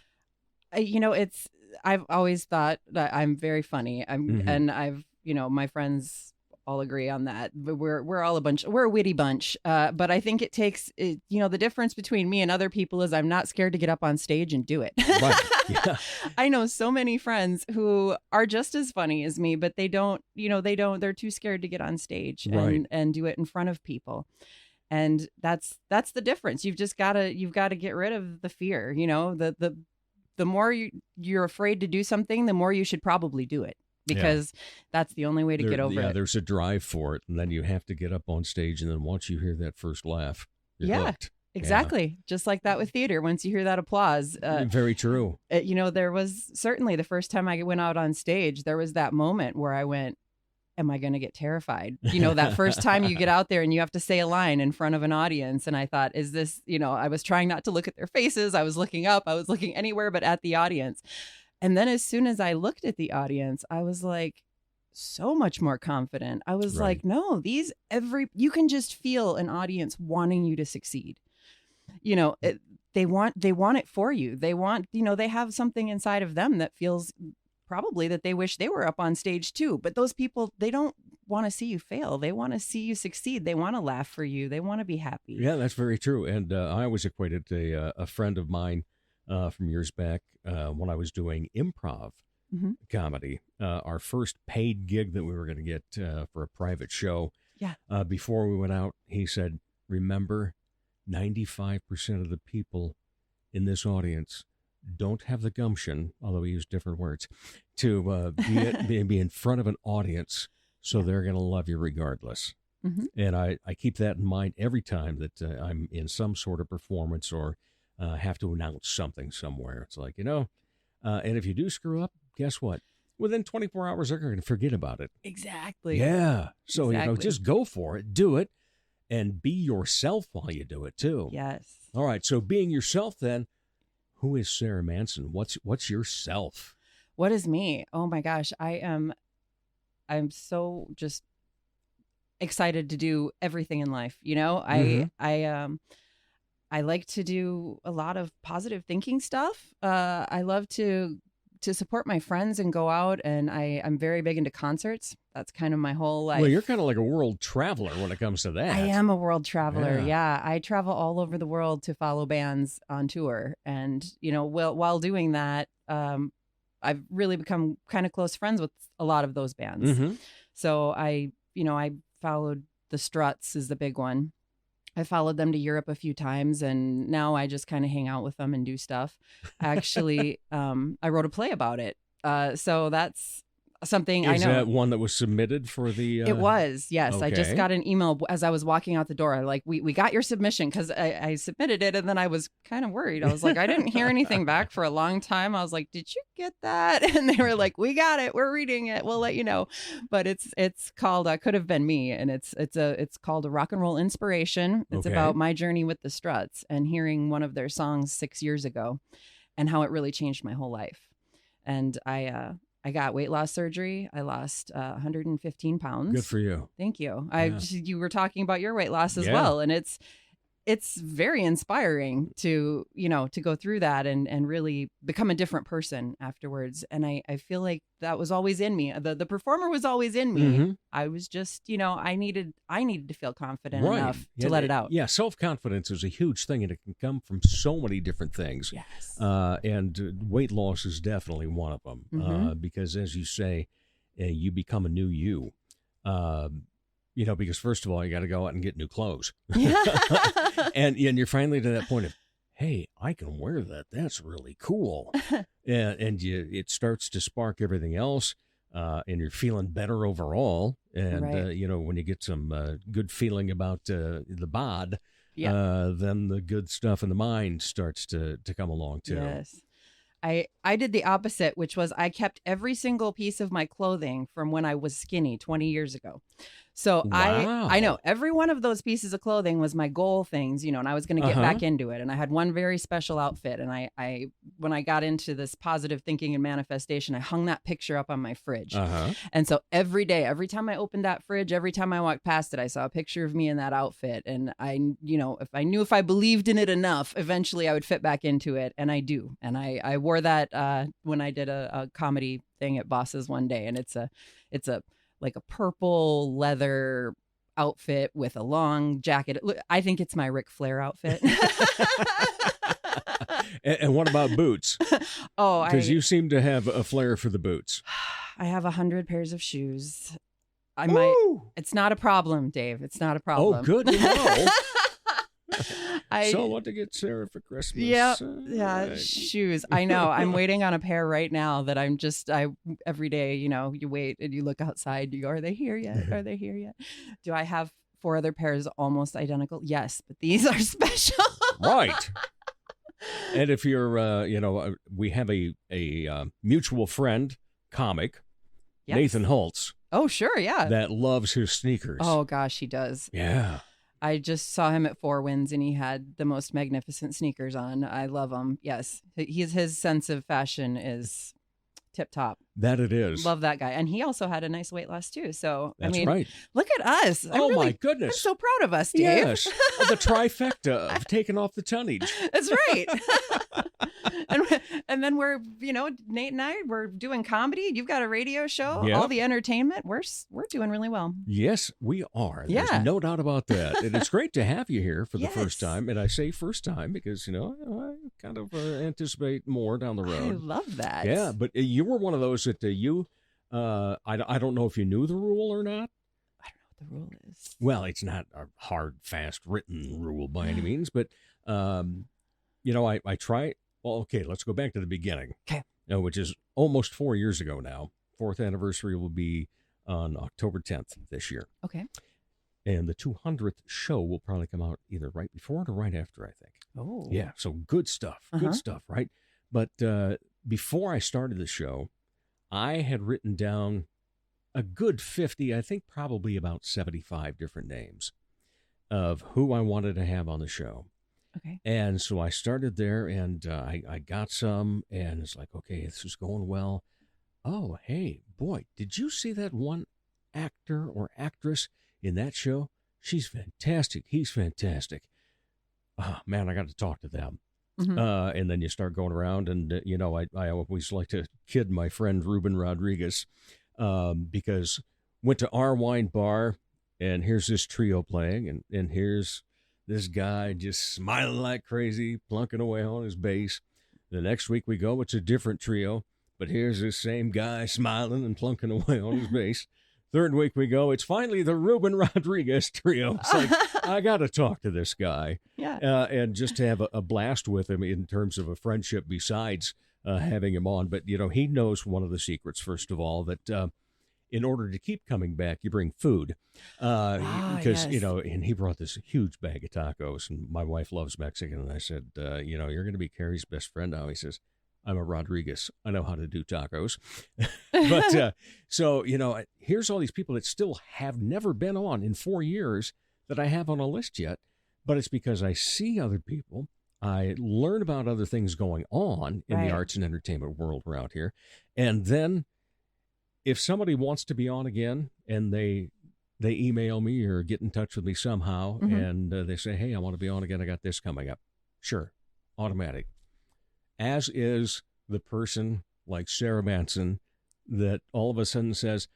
I've always thought that I'm very funny. And I've, my friends all agree on that. We're all we're a witty bunch. But I think it takes, the difference between me and other people is I'm not scared to get up on stage and do it. Right. Yeah. I know so many friends who are just as funny as me, but they're too scared to get on stage and do it in front of people. And that's the difference. You've got to get rid of the fear. The more you're afraid to do something, the more you should probably do it. Because that's the only way to get over it. There's a drive for it, and then you have to get up on stage, and then once you hear that first laugh, you're hooked. Exactly. Yeah. Just like that with theater. Once you hear that applause. Very true. There was certainly the first time I went out on stage, there was that moment where I went, am I going to get terrified? That first time you get out there and you have to say a line in front of an audience. And I thought, is this, I was trying not to look at their faces. I was looking up. I was looking anywhere but at the audience. And then as soon as I looked at the audience, I was like so much more confident. I was like, no, you can just feel an audience wanting you to succeed. They want it for you. They want, they have something inside of them that feels probably that they wish they were up on stage too. But those people, they don't want to see you fail. They want to see you succeed. They want to laugh for you. They want to be happy. Yeah, that's very true. And I always equated a friend of mine from years back when I was doing improv comedy, our first paid gig that we were going to get for a private show. Yeah. Before we went out, he said, remember, 95% of the people in this audience don't have the gumption, although he used different words, to be in front of an audience, so they're going to love you regardless. And I keep that in mind every time that I'm in some sort of performance or have to announce something somewhere. It's like, and if you do screw up, guess what? Within 24 hours, they're going to forget about it. Exactly. Yeah. So, just go for it, do it, and be yourself while you do it, too. Yes. All right. So being yourself, then, who is Sara Manson? What's yourself? What is me? Oh, my gosh. I'm so just excited to do everything in life. I like to do a lot of positive thinking stuff. I love to to support my friends and go out, and I'm very big into concerts. That's kind of my whole life. Well, you're kind of like a world traveler when it comes to that. I am a world traveler. Yeah. Yeah. I travel all over the world to follow bands on tour. And, while doing that, I've really become kind of close friends with a lot of those bands. Mm-hmm. So I followed the Struts is the big one. I followed them to Europe a few times, and now I just kind of hang out with them and do stuff. Actually, I wrote a play about it. So that's something I know. Is that one that was submitted for the... It was, yes. Okay. I just got an email as I was walking out the door. Like, we got your submission, because I submitted it, and then I was kind of worried. I was like, I didn't hear anything back for a long time. I was like, did you get that? And they were like, we got it. We're reading it. We'll let you know. But it's called Could Have Been Me, and it's called A Rock and Roll Inspiration. It's Okay. about my journey with the Struts and hearing one of their songs 6 years ago and how it really changed my whole life. And I got weight loss surgery. I lost 115 pounds. Good for you. Thank you. Yeah. You were talking about your weight loss as Yeah. well, and it's very inspiring to go through that and really become a different person afterwards. And I feel like that was always in me. The performer was always in me. Mm-hmm. I was just I needed to feel confident Right. enough to let it out. Yeah, self-confidence is a huge thing, and it can come from so many different things. Yes. And weight loss is definitely one of them, Mhm. because, as you say, you become a new you. Because first of all, you got to go out and get new clothes. and you're finally to that point of, hey, I can wear that. That's really cool. It starts to spark everything else, and you're feeling better overall. And, Right. when you get some good feeling about the bod, Yeah. then the good stuff in the mind starts to come along too. Yes. I did the opposite, which was I kept every single piece of my clothing from when I was skinny 20 years ago. So Wow. I know every one of those pieces of clothing was my goal things, and I was going to get Uh-huh. back into it. And I had one very special outfit. And I when I got into this positive thinking and manifestation, I hung that picture up on my fridge. Uh-huh. And so every day, every time I opened that fridge, every time I walked past it, I saw a picture of me in that outfit. And if I believed in it enough, eventually I would fit back into it. And I do. And I wore that when I did a comedy thing at Boss's one day. And it's a like a purple leather outfit with a long jacket. I think it's my Ric Flair outfit. And what about boots? Oh, Because you seem to have a flair for the boots. I have 100 pairs of shoes. Woo! It's not a problem, Dave. It's not a Oh, problem. good to know. I So what to get Sarah for Christmas? Yeah, Right. shoes. I know. I'm waiting on a pair right now that I every day, you wait and you look outside. You go, are they here yet? Are they here yet? Do I have 4 other pairs almost identical? Yes, but these are special. Right. And if you're, we have a mutual friend, comic, Yes. Nathan Holtz, Oh, sure. Yeah. that loves his sneakers. Oh, gosh, he does. Yeah. I just saw him at Four Winds and he had the most magnificent sneakers on. I love him. Yes. His sense of fashion is tip top. That it is. Love that guy. And he also had a nice weight loss too. So, That's I mean, right. look at us. Oh, my I'm goodness. so proud of us, Dave. Yes. The trifecta of taking off the tonnage. That's right. and then we're, Nate and I, we're doing comedy. You've got a radio show, Yep. all the entertainment. We're doing really well. Yes, we are. There's Yeah. no doubt about that. And it's great to have you here for the first Yes. time. And I say first time because, I kind of anticipate more down the I road. love that. Yeah, but you were one of those that I don't know if you knew the rule or not. I don't know what the rule is. Well, it's not a hard, fast written rule by any means, but, I try. Well, okay, let's go back to the beginning. Okay. Which is almost 4 years ago now. 4th anniversary will be on October 10th this year. Okay. And the 200th show will probably come out either right before it or right after, I think. Oh. Yeah, so good stuff. Uh-huh. Good stuff, right? But before I started the show, I had written down a good 50, I think probably about 75 different names of who I wanted to have on the show. Okay. And so I started there, and I got some, and it's like, okay, this is going well. Oh, hey, boy, did you see that one actor or actress in that show? She's fantastic. He's fantastic. Oh, man, I got to talk to them. And then you start going around, and I always like to kid my friend Ruben Rodriguez because went to our wine bar, and here's this trio playing, and here's this guy just smiling like crazy, plunking away on his bass. The next week we go, it's a different trio, but here's this same guy smiling and plunking away on his bass. Third week we go, it's finally the Ruben Rodriguez trio. It's like, I got to talk to this guy. Yeah. And just to have a blast with him in terms of a friendship besides having him on. But, he knows one of the secrets, first of all, that in order to keep coming back, you bring food. Because, yes. And he brought this huge bag of tacos. And my wife loves Mexican. And I said, you're going to be Carrie's best friend now. He says, I'm a Rodriguez. I know how to do tacos. But so, here's all these people that still have never been on in 4 years that I have on a list yet. But it's because I see other people. I learn about other things going on in the arts and entertainment world around here. And then if somebody wants to be on again and they email me or get in touch with me somehow and they say, hey, I want to be on again. I got this coming up. Sure. Automatic. As is the person like Sara Manson that all of a sudden says,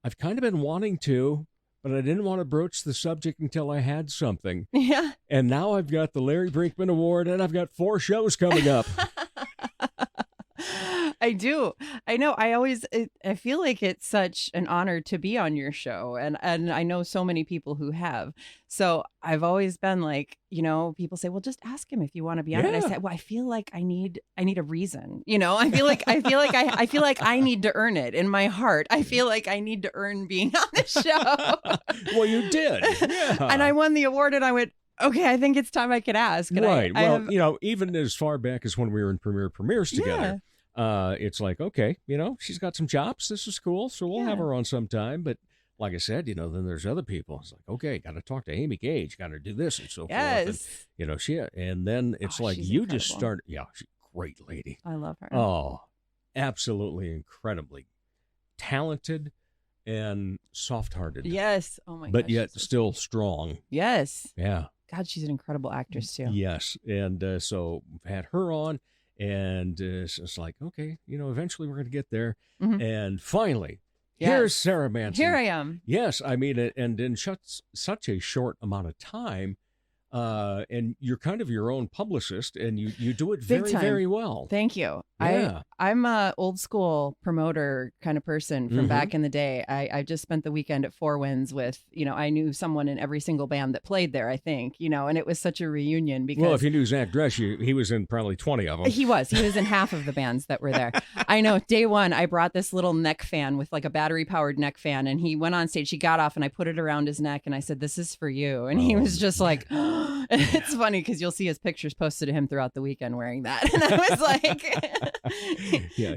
I've kind of been wanting to, but I didn't want to broach the subject until I had something. Yeah. And now I've got the Larry Brinkman Award and I've got 4 shows coming up. I do. I know. I feel like it's such an honor to be on your show. And I know so many people who have. So I've always been like, people say, well, just ask him if you want to be on it. And I said, well, I feel like I need a reason. I feel like I need to earn it in my heart. I feel like I need to earn being on the show. Well, you did. Yeah. And I won the award and I went, okay, I think it's time I could ask. And right. Well, even as far back as when we were in premieres together, it's like, okay, she's got some chops. This is cool. So we'll have her on sometime. But like I said, then there's other people. It's like, okay, got to talk to Amy Gage, got to do this and so forth. And, and then it's like you incredible. Just start. Yeah, she's a great lady. I love her. Oh, absolutely incredibly talented and soft-hearted. Yes. Oh my gosh. But yet still strong. Yes. Yeah. God, she's an incredible actress too. Yes. And so we've had her on. And it's like, okay, eventually we're going to get there. And finally, here's Sara Manson. Here I am. Yes, I mean, and in such a short amount of time, and you're kind of your own publicist, and you do it very, very well. Thank you. Yeah. I'm a old school promoter kind of person from back in the day. I just spent the weekend at Four Winds with, I knew someone in every single band that played there, I think, and it was such a reunion because. Well, if you knew Zach Dresch, he was in probably 20 of them. He was in half of the bands that were there. I know. Day one, I brought this little neck fan with like a battery powered neck fan, and he went on stage, he got off, and I put it around his neck, and I said, this is for you. And he was just like, it's funny because you'll see his pictures posted to him throughout the weekend wearing that. And I was like, yeah,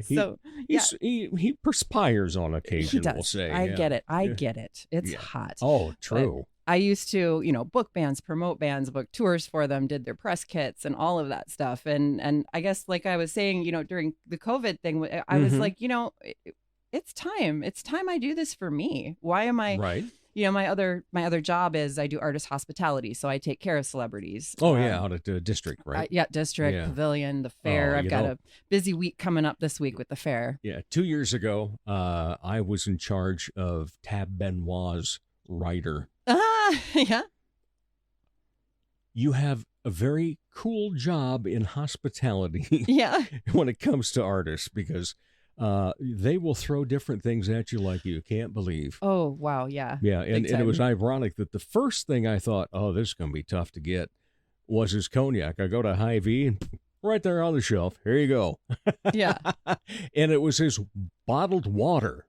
he perspires on occasion. He does. We'll say. I get it. I get it. It's hot. Oh, true. But I used to, book bands, promote bands, book tours for them, did their press kits and all of that stuff. And I guess, like I was saying, during the COVID thing, I was like, it's time. It's time I do this for me. Why am I? Right. My other job is I do artist hospitality, so I take care of celebrities. Oh out at the district, right? District, Pavilion, the fair. I've got a busy week coming up this week with the fair. Yeah, 2 years ago, I was in charge of Tab Benoit's writer. Yeah. You have a very cool job in hospitality. Yeah. When it comes to artists, because they will throw different things at you like you can't believe. Oh, wow. Yeah. Yeah. And it was ironic that the first thing I thought, oh, this is going to be tough to get, was his cognac. I go to Hy-Vee and right there on the shelf. Here you go. Yeah. And it was his bottled water.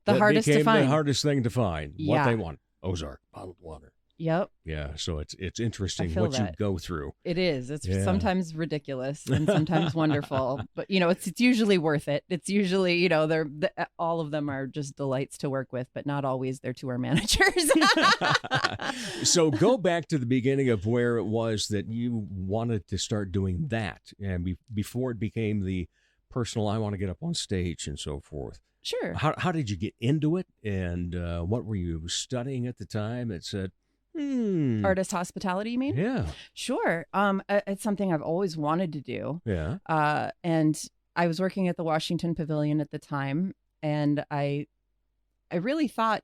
The hardest to find. The hardest thing to find. Yeah. What they want. Ozark, bottled water. Yep. Yeah, so it's interesting what you go through. It is. It's sometimes ridiculous and sometimes wonderful, but it's usually worth it. It's usually all of them are just delights to work with, but not always their tour managers. So go back to the beginning of where it was that you wanted to start doing that, and before it became the personal, I want to get up on stage and so forth. Sure. How did you get into it, and what were you studying at the time that said, Artist hospitality, you mean? Yeah. Sure. It's something I've always wanted to do. Yeah. And I was working at the Washington Pavilion at the time, and I really thought,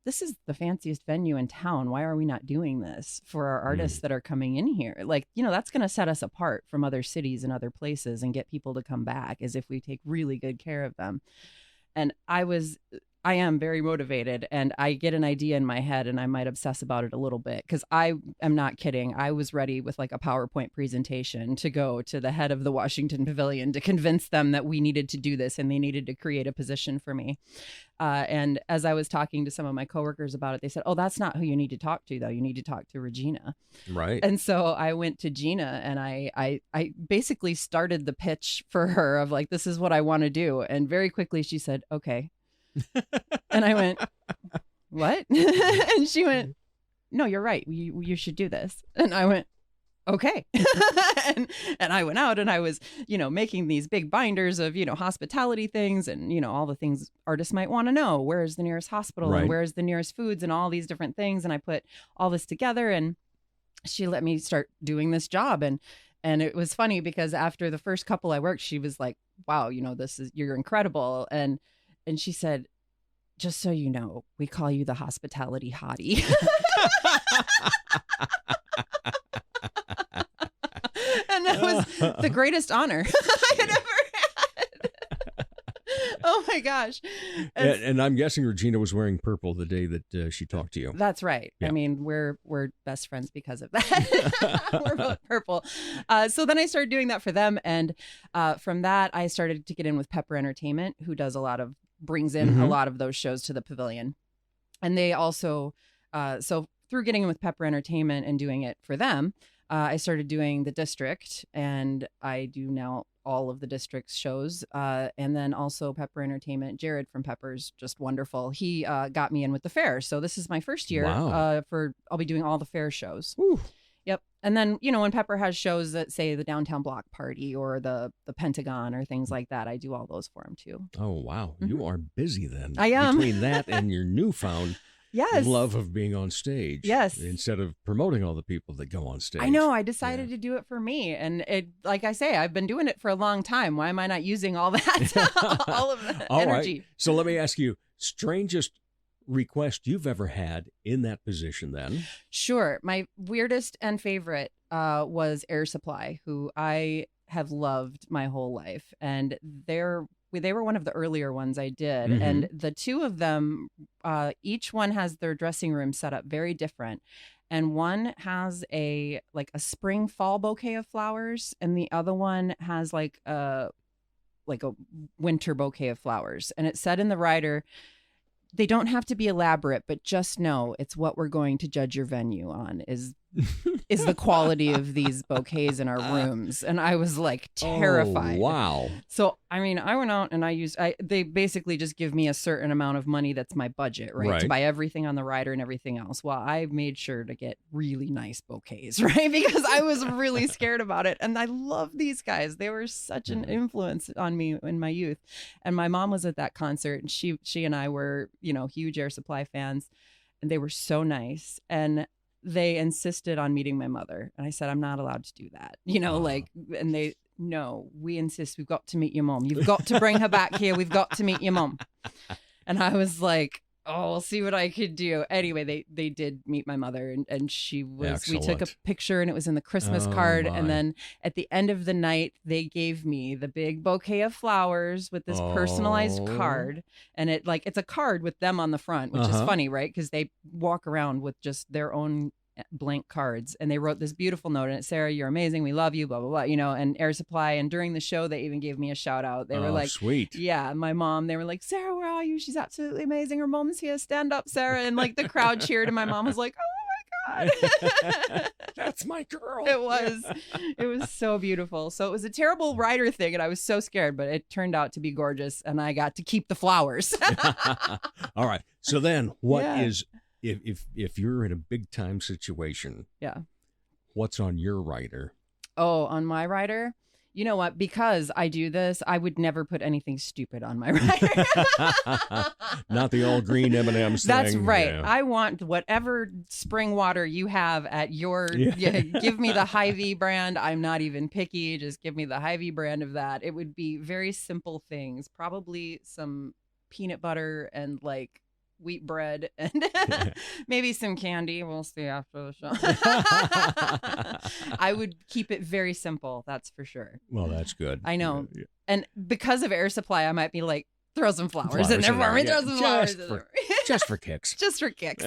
this is the fanciest venue in town. Why are we not doing this for our artists that are coming in here? Like, that's going to set us apart from other cities and other places and get people to come back, as if we take really good care of them. And I am very motivated, and I get an idea in my head and I might obsess about it a little bit, because I am not kidding. I was ready with like a PowerPoint presentation to go to the head of the Washington Pavilion to convince them that we needed to do this and they needed to create a position for me. And as I was talking to some of my coworkers about it, they said, "Oh, that's not who you need to talk to, though. You need to talk to Regina." Right. And so I went to Gina, and I basically started the pitch for her of like, this is what I want to do. And very quickly she said, "Okay." And I went, "What?" And she went, "No, you're right. You should do this." And I went, "Okay." and I went out and I was, making these big binders of, hospitality things and, all the things artists might want to know. Where's the nearest hospital and where's the nearest foods and all these different things. And I put all this together, and she let me start doing this job. And it was funny because after the first couple I worked, she was like, "Wow, you're incredible." And she said, "Just so you know, we call you the hospitality hottie." And that was the greatest honor I had ever had. Oh my gosh. And I'm guessing Regina was wearing purple the day that she talked to you. That's right. Yeah. I mean, we're best friends because of that. We're both purple. So then I started doing that for them. And from that, I started to get in with Pepper Entertainment, who brings in a lot of those shows to the pavilion. And they also, so through getting in with Pepper Entertainment and doing it for them, I started doing the district, and I do now all of the district's shows. And then also Pepper Entertainment, Jared from Pepper's just wonderful. He got me in with the fair. So this is my first year. Wow. I'll be doing all the fair shows. Ooh. Yep. And then, when Pepper has shows that say the Downtown Block Party or the Pentagon or things like that, I do all those for them too. Oh, wow. You are busy then. I am. Between that and your newfound love of being on stage. Yes. Instead of promoting all the people that go on stage. I know. I decided to do it for me. And it, like I say, I've been doing it for a long time. Why am I not using all that, all of that energy? Right. So let me ask you, strangest request you've ever had in that position then? Sure. My weirdest and favorite was Air Supply, who I have loved my whole life. And they were one of the earlier ones I did. And the two of them, each one has their dressing room set up very different. And one has a spring fall bouquet of flowers, and the other one has like a winter bouquet of flowers. And it said in the rider, they don't have to be elaborate, but just know it's what we're going to judge your venue on is the quality of these bouquets in our rooms. And I was like terrified. Oh, wow. So, I mean, I went out and they basically just give me a certain amount of money that's my budget, right? To buy everything on the rider and everything else. Well, I made sure to get really nice bouquets, right? Because I was really scared about it. And I love these guys. They were such an influence on me in my youth. And my mom was at that concert, and she and I were, huge Air Supply fans, and they were so nice. And they insisted on meeting my mother. And I said, "I'm not allowed to do that." And they, "No, we insist. We've got to meet your mom. You've got to bring her back here. We've got to meet your mom." And I was like, "Oh, I'll see what I could do." Anyway, they did meet my mother, and she was, we took a picture, and it was in the Christmas card. And then at the end of the night, they gave me the big bouquet of flowers with this personalized card. And it's a card with them on the front, which is funny, right? Because they walk around with just their own blank cards, and they wrote this beautiful note, and it's, "Sarah, you're amazing. We love you, blah, blah, blah," and Air Supply. And during the show, they even gave me a shout out. They were like, sweet. Yeah. My mom, they were like, "Sarah, where are you? She's absolutely amazing. Her mom's here. Stand up, Sarah." And the crowd cheered, and my mom was like, "Oh my God." That's my girl. It was so beautiful. So it was a terrible rider thing, and I was so scared, but it turned out to be gorgeous, and I got to keep the flowers. All right. So then what is, if you're in a big time situation, what's on your rider? Oh, on my rider? You know what? Because I do this, I would never put anything stupid on my rider. Not the all green M&Ms thing. That's right. Yeah. I want whatever spring water you have at your. Yeah, give me the Hy-Vee brand. I'm not even picky. Just give me the Hy-Vee brand of that. It would be very simple things. Probably some peanut butter and like wheat bread and maybe some candy. We'll see after the show. I would keep it very simple. That's for sure. Well, that's good. I know. Yeah. And because of Air Supply, I might be like, throw some flowers in there for me. Throw some flowers in there. Just for kicks. Just for kicks.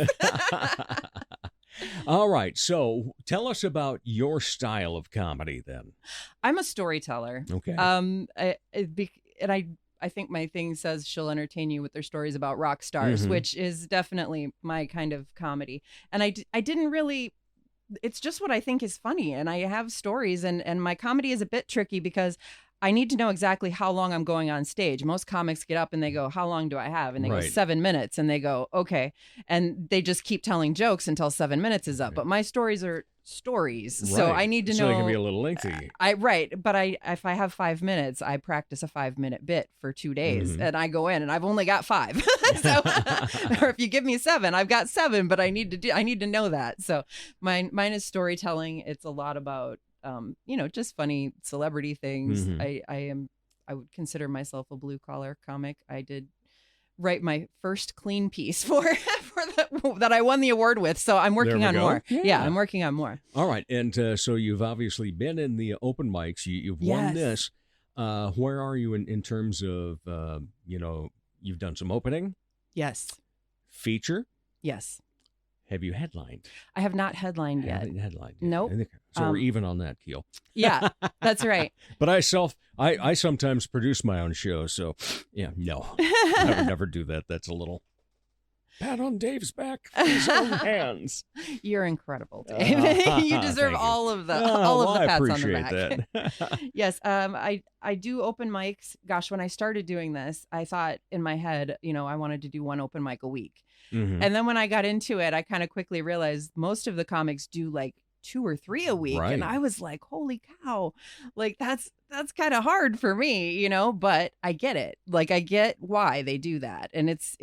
All right. So tell us about your style of comedy then. I'm a storyteller. Okay. I think my thing says she'll entertain you with their stories about rock stars, which is definitely my kind of comedy. And I didn't really, it's just what I think is funny. And I have stories and my comedy is a bit tricky because I need to know exactly how long I'm going on stage. Most comics get up and they go, how long do I have? And they go 7 minutes and they go, okay. And they just keep telling jokes until 7 minutes is up. But my stories are stories. Right. So I need to know. So they can be a little lengthy. But if I have 5 minutes, I practice a 5-minute bit for 2 days and I go in and I've only got 5. So, or if you give me 7, I've got 7, but I need to know that. So mine is storytelling. It's a lot about, just funny celebrity things. I would consider myself a blue collar comic. I did write my first clean piece that I won the award with. So I'm working on more. Yeah, I'm working on more. All right. And so you've obviously been in the open mics. You've won this. Where are you in terms of, you've done some opening? Yes. Feature? Yes. Have you headlined? I have not headlined yet. Haven't headlined yet. Nope. So we're even on that, Keel. Yeah, that's right. But I sometimes produce my own show, so yeah, no. I would never do that. That's a little pat on Dave's back with his own hands. You're incredible, Dave. You deserve all of the pats on the back. I appreciate that. Yes, I do open mics. Gosh, when I started doing this, I thought in my head, I wanted to do one open mic a week. And then when I got into it, I kind of quickly realized most of the comics do like 2 or 3 a week. Right. And I was like, holy cow, like that's kind of hard for me, but I get it. Like I get why they do that. And it's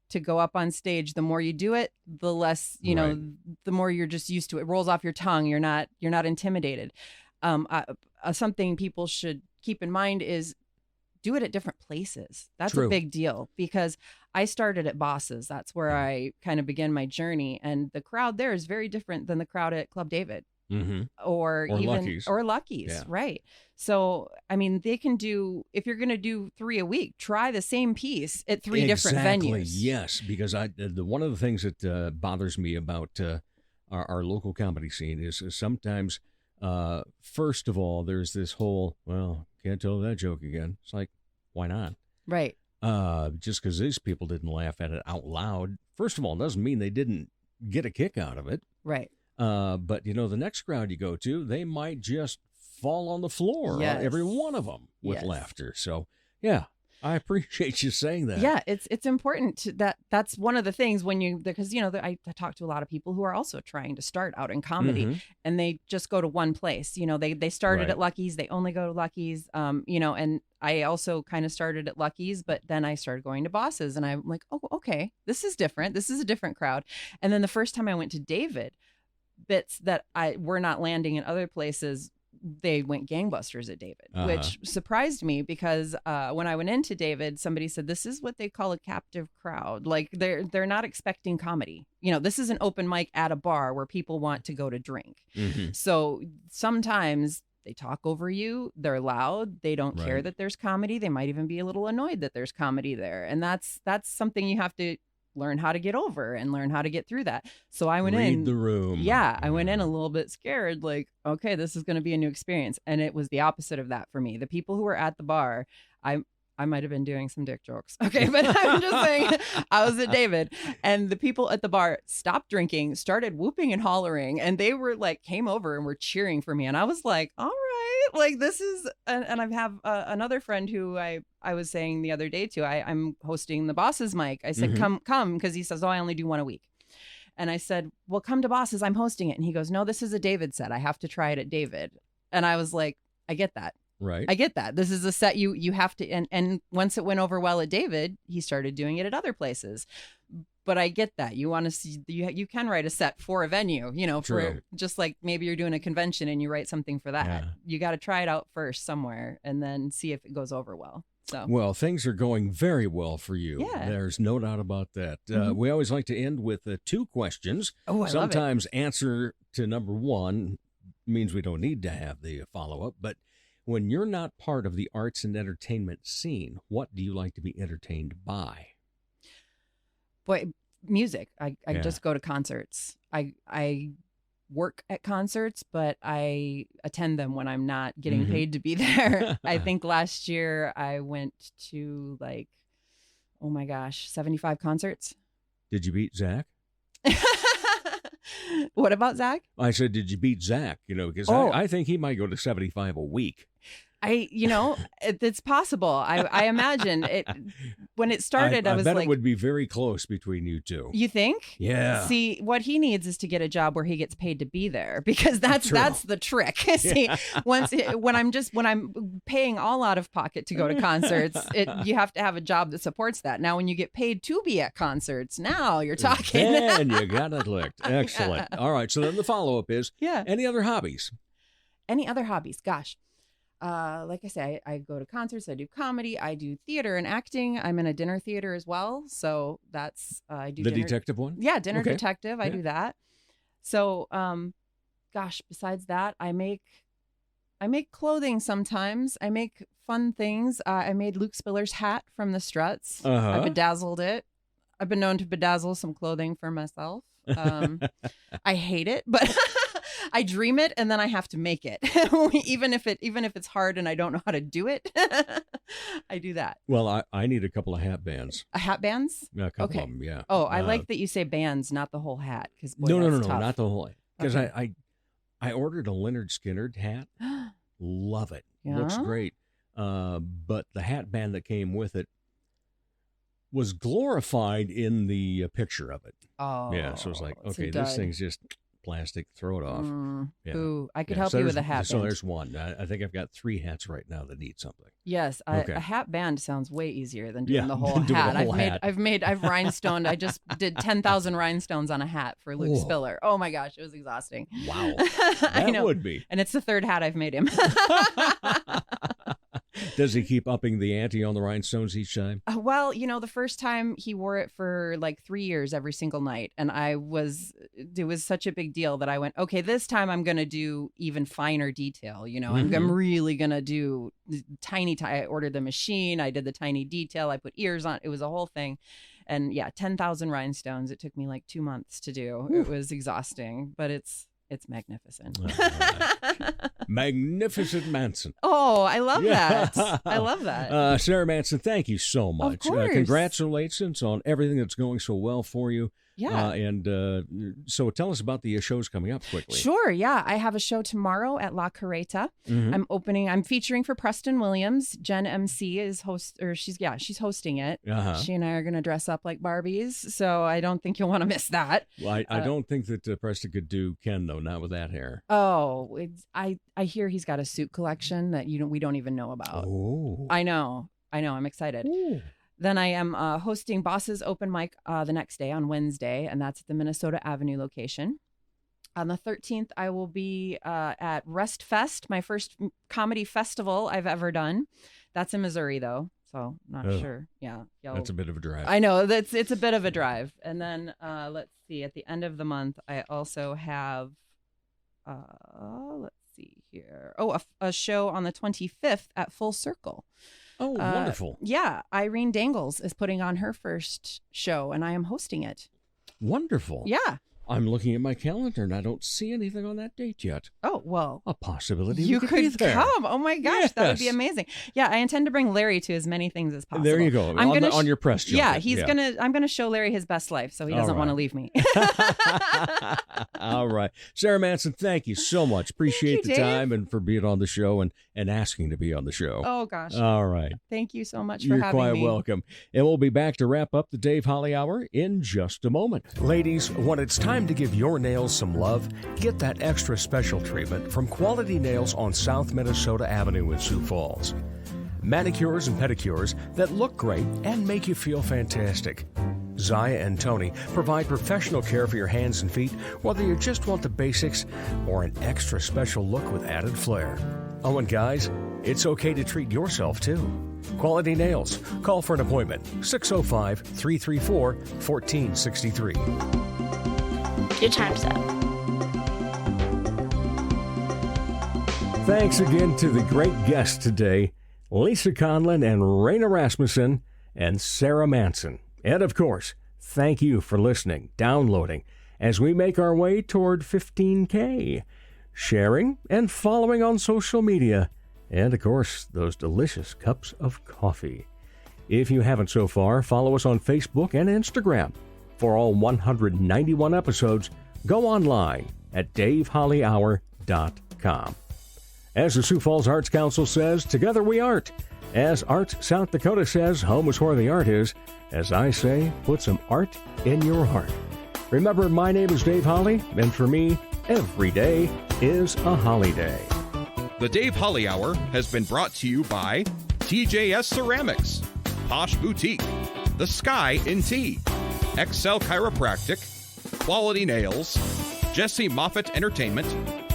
to go up on stage. The more you do it, the less, the more you're just used to it. It rolls off your tongue. You're not intimidated. Something people should keep in mind is do it at different places. That's a big deal because I started at Boss's. That's where I kind of began my journey. And the crowd there is very different than the crowd at Club David or Lucky's. Yeah. Right. So, I mean, they can do, if you're going to do 3 a week, try the same piece at 3 different venues. Yes. Because one of the things that bothers me about our local comedy scene is sometimes, first of all, there's this whole, well, can't tell that joke again. It's like, why not? Right. Just because these people didn't laugh at it out loud. First of all, it doesn't mean they didn't get a kick out of it. Right. But, the next crowd you go to, they might just fall on the floor, every one of them, with laughter. So, yeah. I appreciate you saying that. Yeah, it's important that's one of the things because I talk to a lot of people who are also trying to start out in comedy and they just go to one place. They started at Lucky's, they only go to Lucky's, and I also kind of started at Lucky's, but then I started going to Boss's and I'm like, oh, okay, this is different. This is a different crowd. And then the first time I went to David, bits that were not landing in other places, they went gangbusters at David, which surprised me because when I went into David, somebody said, this is what they call a captive crowd. Like they're not expecting comedy. This is an open mic at a bar where people want to go to drink. So sometimes they talk over you. They're loud. They don't care that there's comedy. They might even be a little annoyed that there's comedy there. And that's something you have to learn how to get over and learn how to get through that. So I went Read the room. Yeah, I went in a little bit scared, like, okay, this is going to be a new experience. And it was the opposite of that for me. The people who were at the bar, I might have been doing some dick jokes. Okay, but I'm just saying, I was at David and the people at the bar stopped drinking, started whooping and hollering, and they were like, came over and were cheering for me. And I was like, all right, like this is, and I have another friend who I was saying the other day too, I'm hosting the Boss's mic. I said, come, because he says, oh, I only do 1 a week. And I said, well, come to Boss's, I'm hosting it. And he goes, no, this is a David set. I have to try it at David. And I was like, I get that. Right. I get that. This is a set you have to, and once it went over well at David, he started doing it at other places. But I get that. You want to see, you can write a set for a venue, for just like maybe you're doing a convention and you write something for that. Yeah. You got to try it out first somewhere and then see if it goes over well. So. Well, things are going very well for you. Yeah. There's no doubt about that. We always like to end with 2 questions. Oh, I Sometimes love it. Answer to number 1 means we don't need to have the follow-up. But when you're not part of the arts and entertainment scene, what do you like to be entertained by? Boy, music. I just go to concerts. I work at concerts, but I attend them when I'm not getting paid to be there. I think last year I went to 75 concerts. Did you beat Zach? What about Zach? I said, did you beat Zach? Because I think he might go to 75 a week. It's possible. I imagine it when it started. I was bet like, it would be very close between you two. You think? Yeah. See, what he needs is to get a job where he gets paid to be there, because that's the trick. See, when I'm paying all out of pocket to go to concerts, you have to have a job that supports that. Now, when you get paid to be at concerts, now you're talking. Then you got it licked. Excellent. Yeah. All right. So then the follow-up is, any other hobbies? Any other hobbies? Gosh. Like I say, I go to concerts, I do comedy, I do theater and acting. I'm in a dinner theater as well. So that's, I do the detective one? Yeah. Dinner detective. I do that. So, besides that, I make clothing sometimes. I make fun things. I made Luke Spiller's hat from the Struts. I bedazzled it. I've been known to bedazzle some clothing for myself. I hate it, but I dream it and then I have to make it. even if it's hard and I don't know how to do it, I do that. Well, I need a couple of hat bands. Hat bands? A couple of them, yeah. Oh, I like that you say bands, not the whole hat. Because no, not the whole hat. Because I ordered a Leonard Skinner hat. Love it. Yeah? Looks great. But the hat band that came with it was glorified in the picture of it. Oh, yeah. So it's like, okay, this thing's just plastic. Throw it off. Yeah. Ooh, I could help you with a hat band. So there's one. I think I've got 3 hats right now that need something. Yes, a hat band sounds way easier than doing the whole hat. I've rhinestoned. I just did 10,000 rhinestones on a hat for Luke Spiller. Oh my gosh, it was exhausting. Wow, that would be. And it's the 3rd hat I've made him. Does he keep upping the ante on the rhinestones each time? Well, the first time he wore it for like 3 years every single night. And it was such a big deal that I went, okay, this time I'm going to do even finer detail. I'm really going to do tiny. I ordered the machine. I did the tiny detail. I put ears on. It was a whole thing. And 10,000 rhinestones. It took me like 2 months to do. It was exhausting, but it's magnificent. Magnificent Manson. Oh, I love that. I love that. Sara Manson, thank you so much. Of course. Congratulations on everything that's going so well for you. Yeah. So tell us about the shows coming up quickly. Sure. Yeah. I have a show tomorrow at La Carreta. I'm featuring for Preston Williams. Jen MC is she's hosting it. She and I are going to dress up like Barbies. So I don't think you'll want to miss that. Well, I don't think that Preston could do Ken though, not with that hair. Oh, I hear he's got a suit collection that we don't even know about. Oh. I know. I'm excited. Ooh. Then I am hosting Boss's Open Mic the next day on Wednesday, and that's at the Minnesota Avenue location. On the 13th, I will be at Rest Fest, my first comedy festival I've ever done. That's in Missouri, though, so not sure. Yeah, that's a bit of a drive. I know it's a bit of a drive. And then let's see, at the end of the month, I also have let's see here. Oh, a show on the 25th at Full Circle. Oh, wonderful. Yeah. Irene Dangles is putting on her first show, and I am hosting it. Wonderful. Yeah. I'm looking at my calendar, and I don't see anything on that date yet. Oh, well. A possibility you could there. come. Oh, my gosh. That would be amazing. Yeah, I intend to bring Larry to as many things as possible. There you go. On your press junket. Yeah, I'm going to show Larry his best life, so he doesn't want to leave me. All right. Sara Manson, thank you so much. Appreciate the time and for being on the show and asking to be on the show. Oh, gosh. All right. Thank you so much for having me. You're quite welcome. And we'll be back to wrap up the Dave Holly Hour in just a moment. Ladies, when it's time time to give your nails some love? Get that extra special treatment from Quality Nails on South Minnesota Avenue in Sioux Falls. Manicures and pedicures that look great and make you feel fantastic. Zaya and Tony provide professional care for your hands and feet, whether you just want the basics or an extra special look with added flair. Oh, and guys, it's okay to treat yourself too. Quality Nails. Call for an appointment. 605-334-1463. Your time's up. Thanks again to the great guests today, Lisa Conlin and Raena Rasmussen and Sara Manson. And of course, thank you for listening, downloading, as we make our way toward 15K, sharing and following on social media, and of course, those delicious cups of coffee. If you haven't so far, follow us on Facebook and Instagram. For all 191 episodes, go online at davehollyhour.com. As the Sioux Falls Arts Council says, together we art. As Art South Dakota says, home is where the art is. As I say, put some art in your heart. Remember, my name is Dave Holly, and for me, every day is a holiday. The Dave Holly Hour has been brought to you by TJS Ceramics, Posh Boutique, The Sky in Tea, Excel Chiropractic, Quality Nails, Jesse Moffitt Entertainment,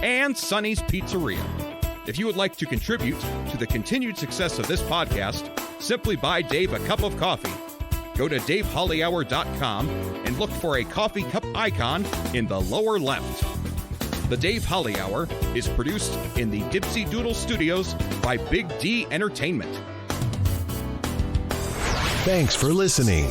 and Sonny's Pizzeria. If you would like to contribute to the continued success of this podcast, simply buy Dave a cup of coffee. Go to davehollyhour.com and look for a coffee cup icon in the lower left. The Dave Holly Hour is produced in the Dipsy Doodle Studios by Big D Entertainment. Thanks for listening.